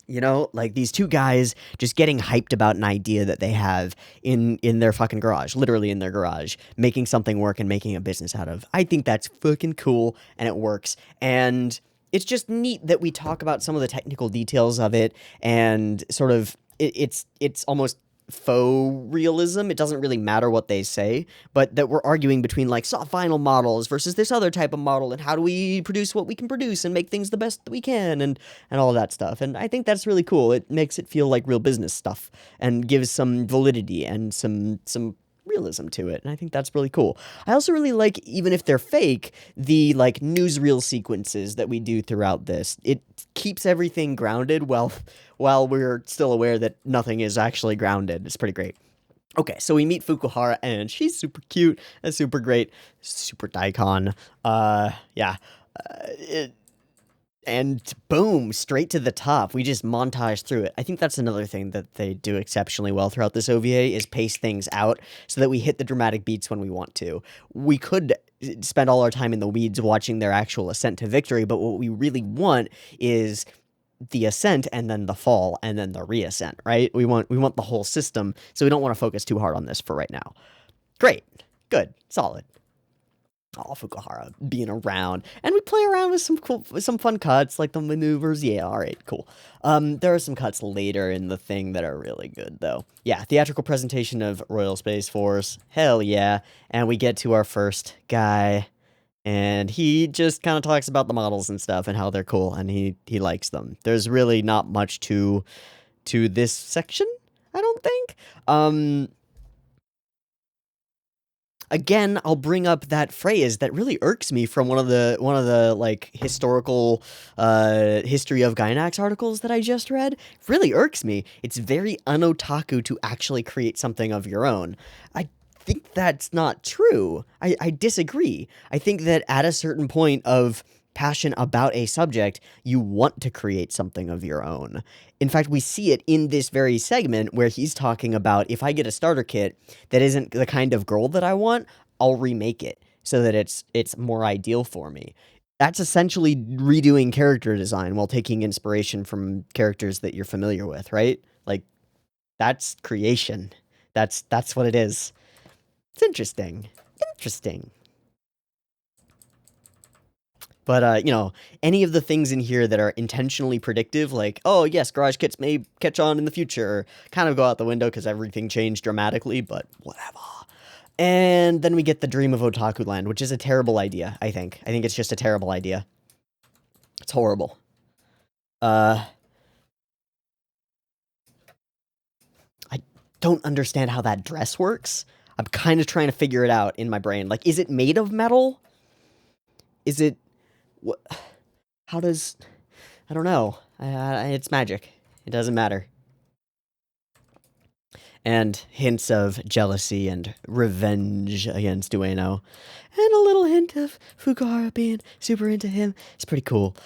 You know, like these two guys just getting hyped about an idea that they have in their fucking garage, literally in their garage, making something work and making a business out of. I think that's fucking cool and it works. And it's just neat that we talk about some of the technical details of it and sort of it's almost faux realism. It doesn't really matter what they say, but that we're arguing between like soft vinyl models versus this other type of model and how do we produce what we can produce and make things the best that we can and all that stuff. And I think that's really cool. It makes it feel like real business stuff and gives some validity and some realism to it. And I think that's really cool. I also really like, even if they're fake, the like newsreel sequences that we do throughout this. It keeps everything grounded while we're still aware that nothing is actually grounded. It's pretty great. Okay, so we meet Fukuhara, and she's super cute and super great, super daikon. Yeah. And boom, straight to the top. We just montage through it. I think that's another thing that they do exceptionally well throughout this OVA is pace things out so that we hit the dramatic beats when we want to. We could spend all our time in the weeds watching their actual ascent to victory, but what we really want is the ascent and then the fall and then the reascent, right? We want the whole system, so we don't want to focus too hard on this for right now. Great. Good. Solid. Oh, Fukuhara being around, and we play around with some fun cuts, like the maneuvers. Yeah, all right, cool. There are some cuts later in the thing that are really good, though. Yeah, theatrical presentation of Royal Space Force. Hell yeah! And we get to our first guy, and he just kind of talks about the models and stuff and how they're cool, and he likes them. There's really not much to this section, I don't think. Again, I'll bring up that phrase that really irks me from one of the like historical history of Gainax articles that I just read. It really irks me. It's very un-otaku to actually create something of your own. I think that's not true. I disagree. I think that at a certain point of passion about a subject, you want to create something of your own. In fact, we see it in this very segment where he's talking about, if I get a starter kit that isn't the kind of girl that I want, I'll remake it so that it's more ideal for me. That's essentially redoing character design while taking inspiration from characters that you're familiar with, right? Like, that's creation. That's what it is. It's interesting. Interesting. But, you know, any of the things in here that are intentionally predictive, like, oh, yes, garage kits may catch on in the future, kind of go out the window because everything changed dramatically, but whatever. And then we get the Dream of Otaku Land, which is a terrible idea, I think. I think it's just a terrible idea. It's horrible. I don't understand how that dress works. I'm kind of trying to figure it out in my brain. Like, is it made of metal? Is it... What? How does... I don't know. It's magic. It doesn't matter. And hints of jealousy and revenge against Ueno. And a little hint of Fukuhara being super into him. It's pretty cool.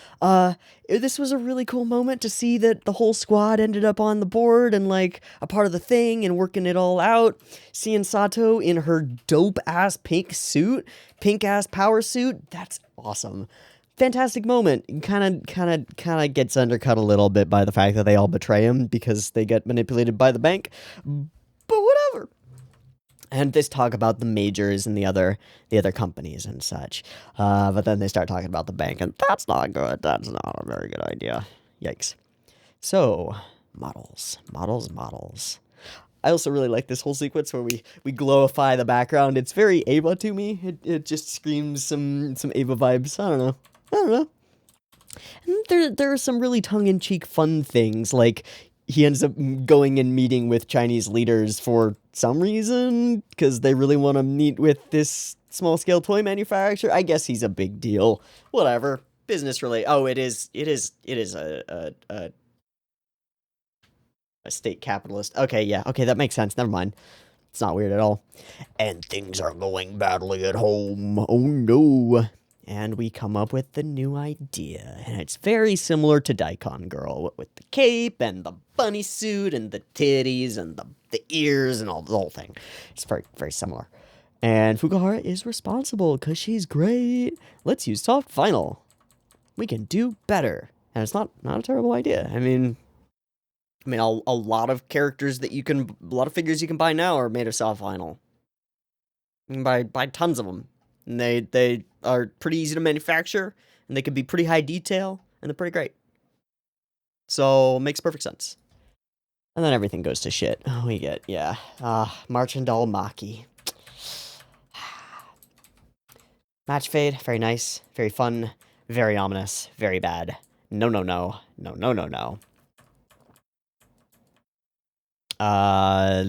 This was a really cool moment to see that the whole squad ended up on the board and, like, a part of the thing and working it all out. Seeing Sato in her dope-ass pink suit, pink-ass power suit, that's awesome. Fantastic moment. Kind of gets undercut a little bit by the fact that they all betray him because they get manipulated by the bank. But whatever. And this talk about the majors and the other companies and such. But then they start talking about the bank, and that's not good. That's not a very good idea. Yikes. So, models. I also really like this whole sequence where we glowify the background. It's very Ava to me. It just screams some Ava vibes. I don't know. And there are some really tongue-in-cheek fun things, like he ends up going and meeting with Chinese leaders for some reason, because they really want to meet with this small-scale toy manufacturer. I guess he's a big deal. Whatever. Business related. Oh, it is a state capitalist. Okay, yeah. Okay, that makes sense. Never mind. It's not weird at all. And things are going badly at home. Oh, no. And we come up with the new idea. And it's very similar to Daikon Girl, with the cape and the bunny suit and the titties and the ears and the whole thing. It's very, very similar. And Fukuhara is responsible because she's great. Let's use soft vinyl. We can do better. And it's not a terrible idea. I mean, I mean, a lot of characters that a lot of figures you can buy now are made of soft vinyl. You can buy tons of them. And they are pretty easy to manufacture, and they can be pretty high detail, and they're pretty great. So, it makes perfect sense. And then everything goes to shit. We get, yeah. Marching Doll Maki. Match fade, very nice, very fun, very ominous, very bad. No, no, no. No, no, no, no.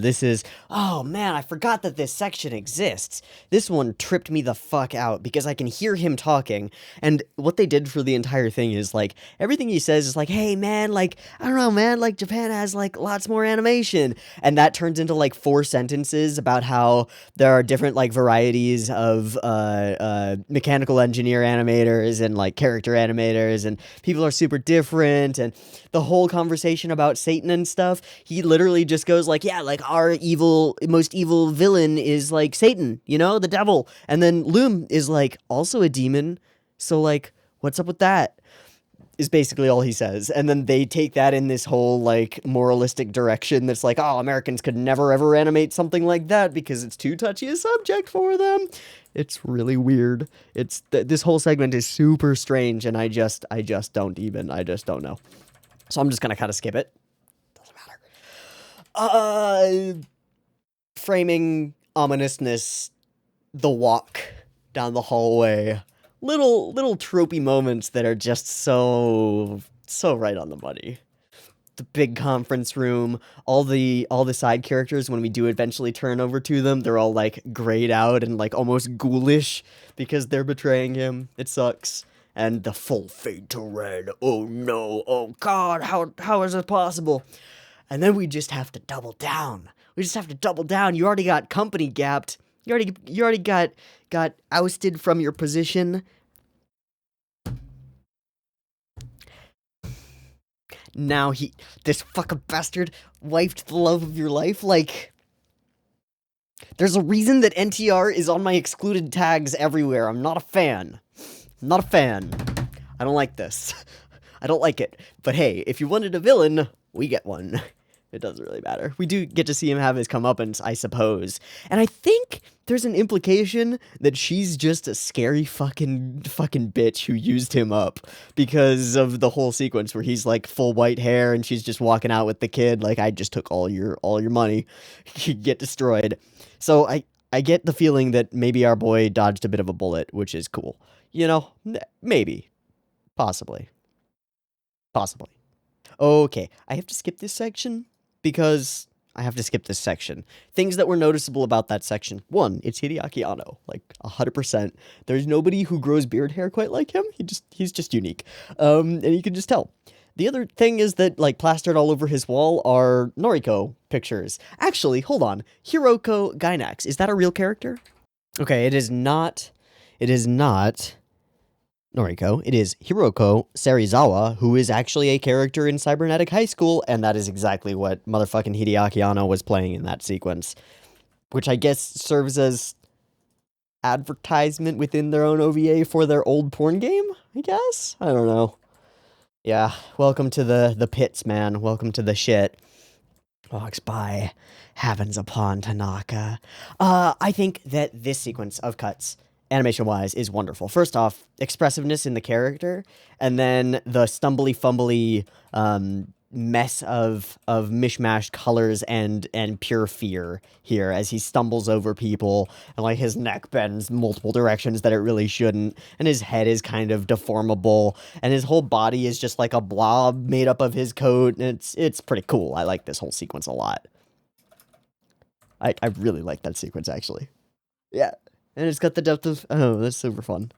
This is... Oh, man, I forgot that this section exists. This one tripped me the fuck out, because I can hear him talking, and what they did for the entire thing is, like, everything he says is like, hey, man, like, I don't know, man, like, Japan has, like, lots more animation, and that turns into, like, 4 sentences about how there are different, like, varieties of, mechanical engineer animators and, like, character animators, and people are super different, and the whole conversation about Satan and stuff, he literally just goes like, yeah, like our most evil villain is like Satan, you know, the devil. And then Loom is like also a demon. So like, what's up with that? Is basically all he says. And then they take that in this whole like moralistic direction that's like, oh, Americans could never ever animate something like that because it's too touchy a subject for them. It's really weird. This whole segment is super strange, and I just don't know. So I'm just gonna kind of skip it. Doesn't matter. Framing ominousness, the walk down the hallway, little tropey moments that are just so right on the money. The big conference room, all the side characters, when we do eventually turn over to them, they're all like grayed out and like almost ghoulish because they're betraying him. It sucks. And the full fade to red. Oh no, oh god, how is it possible? And then we just have to double down. We just have to double down. You already got company gapped. You already got ousted from your position. Now this fucking bastard wiped the love of your life. Like, there's a reason that NTR is on my excluded tags everywhere. I'm not a fan. Not a fan. I don't like this. I don't like it. But hey, if you wanted a villain, we get one. It doesn't really matter. We do get to see him have his comeuppance, I suppose. And I think there's an implication that she's just a scary fucking bitch who used him up because of the whole sequence where he's like full white hair and she's just walking out with the kid like, I just took all your money. You get destroyed. So I get the feeling that maybe our boy dodged a bit of a bullet, which is cool. You know, maybe. Possibly. Okay, I have to skip this section because I have to skip this section. Things that were noticeable about that section. 1, it's Hideaki Anno, like 100%. There's nobody who grows beard hair quite like him. He's just unique. And you can just tell. The other thing is that, like, plastered all over his wall are Noriko pictures. Actually, hold on. Hiroko Gainax, is that a real character? Okay, it is not Noriko. It is Hiroko Serizawa, who is actually a character in Cybernetic High School, and that is exactly what motherfucking Hideaki Anno was playing in that sequence. Which I guess serves as advertisement within their own OVA for their old porn game, I guess? I don't know. Yeah, welcome to the pits, man. Welcome to the shit. Walks by, heavens upon Tanaka. I think that this sequence of cuts, animation-wise, is wonderful. First off, expressiveness in the character, and then the stumbly-fumbly mess of mishmashed colors and pure fear here as he stumbles over people, and like his neck bends multiple directions that it really shouldn't, and his head is kind of deformable, and his whole body is just like a blob made up of his coat, and it's pretty cool. I like this whole sequence a lot. I really like that sequence, actually. Yeah. And it's got the depth of... Oh, that's super fun.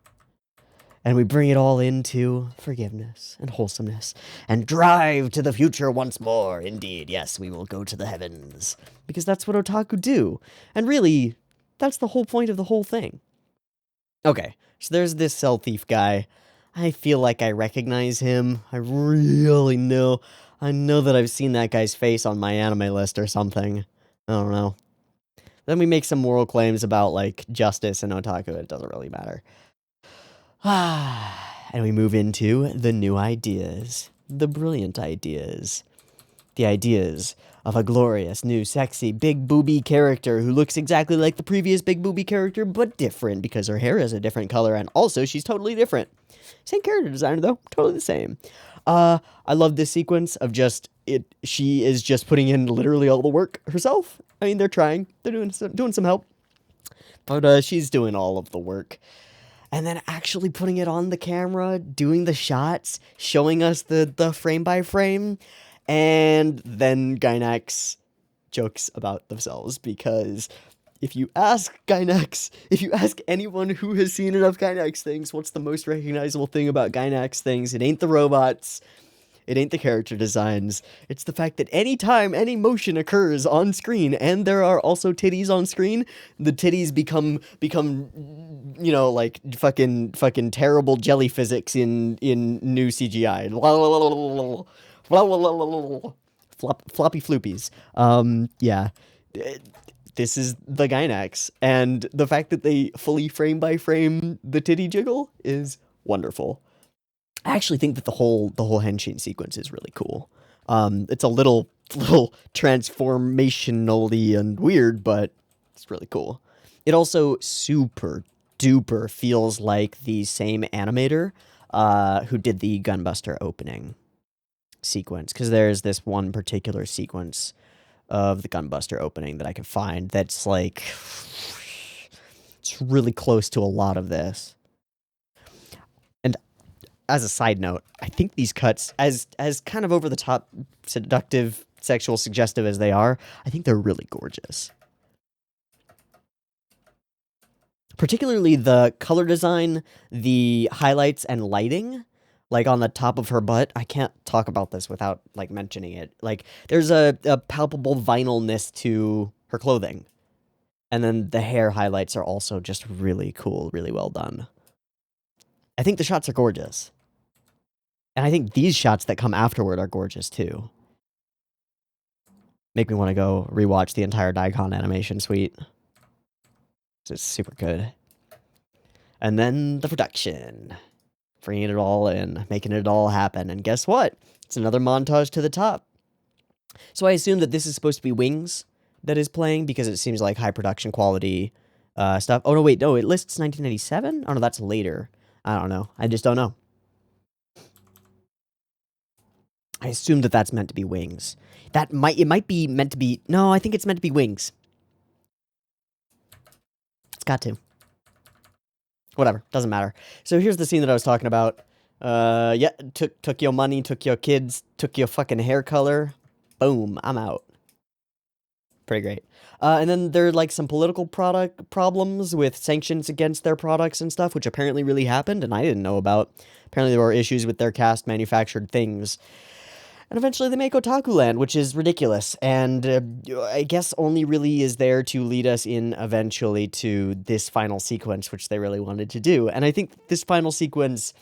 And we bring it all into forgiveness and wholesomeness and drive to the future once more. Indeed, yes, we will go to the heavens. Because that's what otaku do. And really, that's the whole point of the whole thing. Okay, so there's this cell thief guy. I feel like I recognize him. I really know. I know that I've seen that guy's face on my anime list or something. I don't know. Then we make some moral claims about, like, justice and otaku. It doesn't really matter. And we move into the new ideas. The brilliant ideas. The ideas of a glorious, new, sexy, big booby character who looks exactly like the previous big booby character, but different because her hair is a different color, and also she's totally different. Same character designer, though. Totally the same. I love this sequence of just it. She is just putting in literally all the work herself. I mean, they're trying. They're doing some help. But she's doing all of the work. And then actually putting it on the camera, doing the shots, showing us the frame by frame. And then Gainax jokes about themselves because if you ask anyone who has seen enough Gainax things, what's the most recognizable thing about Gainax things? It ain't the robots. It ain't the character designs. It's the fact that anytime any motion occurs on screen, and there are also titties on screen, the titties become like fucking terrible jelly physics in new CGI. Floppy floopies. Yeah. This is the Gainax, and the fact that they fully frame by frame the titty jiggle is wonderful. I actually think that the whole henshin sequence is really cool. It's a little transformationally and weird, but it's really cool. It also super duper feels like the same animator who did the Gunbuster opening sequence, because there's this one particular sequence of the Gunbuster opening that I can find that's like it's really close to a lot of this. As a side note, I think these cuts, as kind of over the top, seductive, sexual, suggestive as they are, I think they're really gorgeous. Particularly the color design, the highlights and lighting, like on the top of her butt. I can't talk about this without like mentioning it. Like there's a palpable vinylness to her clothing. And then the hair highlights are also just really cool, really well done. I think the shots are gorgeous. And I think these shots that come afterward are gorgeous, too. Make me want to go rewatch the entire Daikon animation suite. It's super good. And then the production. Bringing it all in, making it all happen. And guess what? It's another montage to the top. So I assume that this is supposed to be Wings that is playing, because it seems like high production quality stuff. Oh, no, wait, no, it lists 1997? Oh, no, that's later. I don't know. I just don't know. I assume that that's meant to be Wings. It might be meant to be... No, I think it's meant to be Wings. It's got to. Whatever, doesn't matter. So here's the scene that I was talking about. Yeah, took your money, took your kids, took your fucking hair color. Boom, I'm out. Pretty great. And then there are like some political problems with sanctions against their products and stuff, which apparently really happened, and I didn't know about. Apparently there were issues with their cast manufactured things. And eventually they make Otaku Land, which is ridiculous, and I guess only really is there to lead us in eventually to this final sequence, which they really wanted to do. And I think this final sequence,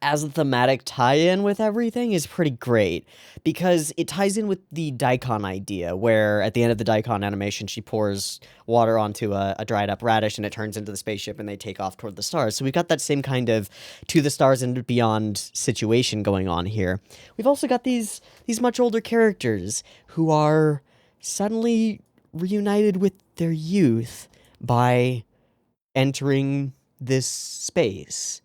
as a thematic tie-in with everything, is pretty great, because it ties in with the daikon idea, where at the end of the daikon animation, she pours water onto a dried-up radish, and it turns into the spaceship, and they take off toward the stars. So we've got that same kind of to the stars and beyond situation going on here. We've also got these much older characters who are suddenly reunited with their youth by entering this space.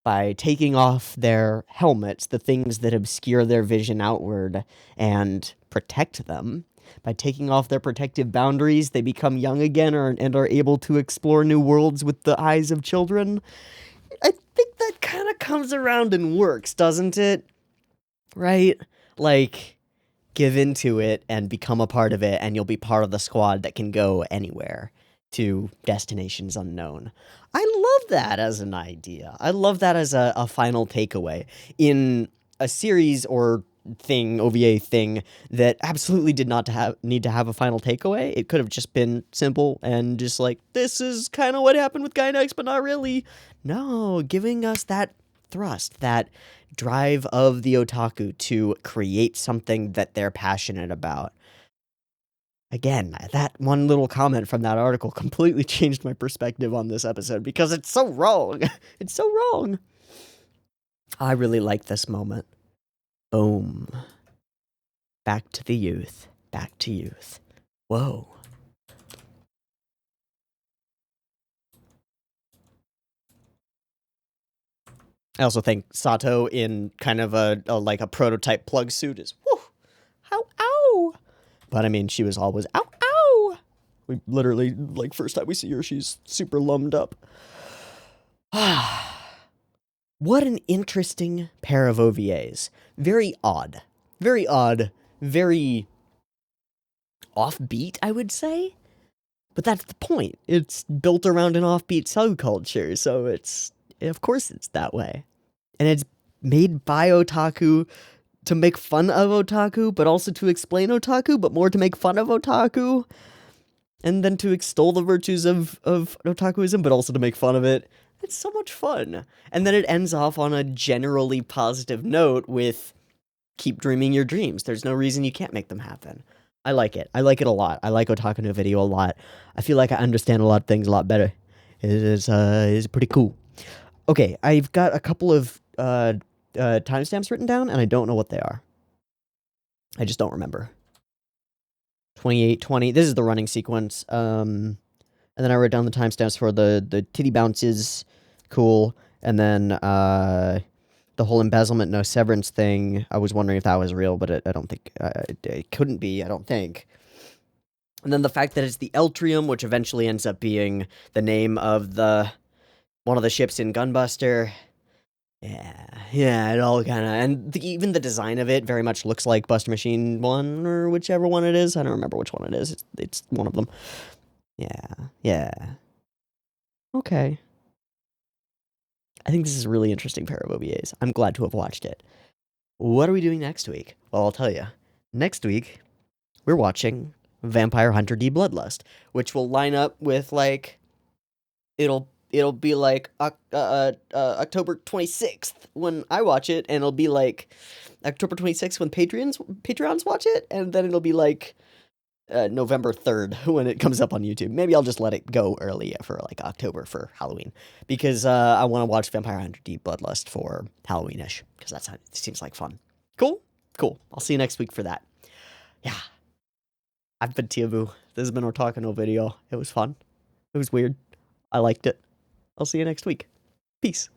By taking off their helmets, the things that obscure their vision outward, and protect them. By taking off their protective boundaries, they become young again and are able to explore new worlds with the eyes of children. I think that kind of comes around and works, doesn't it? Right? Like, give into it and become a part of it, and you'll be part of the squad that can go anywhere to destinations unknown. I love that as an idea. I love that as a final takeaway in a series or thing, OVA thing, that absolutely did not need to have a final takeaway. It could have just been simple and just like, this is kind of what happened with Gainax, but not really. No, giving us that thrust, that drive of the otaku to create something that they're passionate about. Again, that one little comment from that article completely changed my perspective on this episode, because it's so wrong. It's so wrong. I really like this moment. Boom. Back to the youth. Back to youth. Whoa. I also think Sato in kind of a like a prototype plug suit is whew, how ow. But I mean, she was always ow ow. We literally, like, first time we see her, she's super lummed up. What an interesting pair of OVAs. Very odd. Very odd. Very offbeat, I would say. But that's the point. It's built around an offbeat subculture, so of course it's that way. And it's made by otaku to make fun of otaku, but also to explain otaku, but more to make fun of otaku. And then to extol the virtues of otakuism, but also to make fun of it. It's so much fun. And then it ends off on a generally positive note with keep dreaming your dreams. There's no reason you can't make them happen. I like it. I like it a lot. I like Otaku no Video a lot. I feel like I understand a lot of things a lot better. It is pretty cool. Okay, I've got a couple of timestamps written down, and I don't know what they are. I just don't remember. 28:20. This is the running sequence. And then I wrote down the timestamps for the titty bounces. Cool. And then the whole embezzlement, no severance thing. I was wondering if that was real, but I don't think it couldn't be. I don't think. And then the fact that it's the Eltrium, which eventually ends up being the name of one of the ships in Gunbuster. Yeah, it all kind of, and even the design of it very much looks like Buster Machine 1, or whichever one it is. I don't remember which one it is. It's one of them. Yeah. Okay. I think this is a really interesting pair of OVAs. I'm glad to have watched it. What are we doing next week? Well, I'll tell you. Next week, we're watching Vampire Hunter D Bloodlust, which will line up with, like, it'll be like October 26th when I watch it, and it'll be like October 26th when Patreons watch it, and then it'll be like November 3rd when it comes up on YouTube. Maybe I'll just let it go early for like October for Halloween, because I want to watch Vampire Hunter D Bloodlust for Halloween-ish, because it seems like fun. Cool. I'll see you next week for that. Yeah. I've been Teeaboo. This has been Otaku no Video. It was fun. It was weird. I liked it. I'll see you next week. Peace.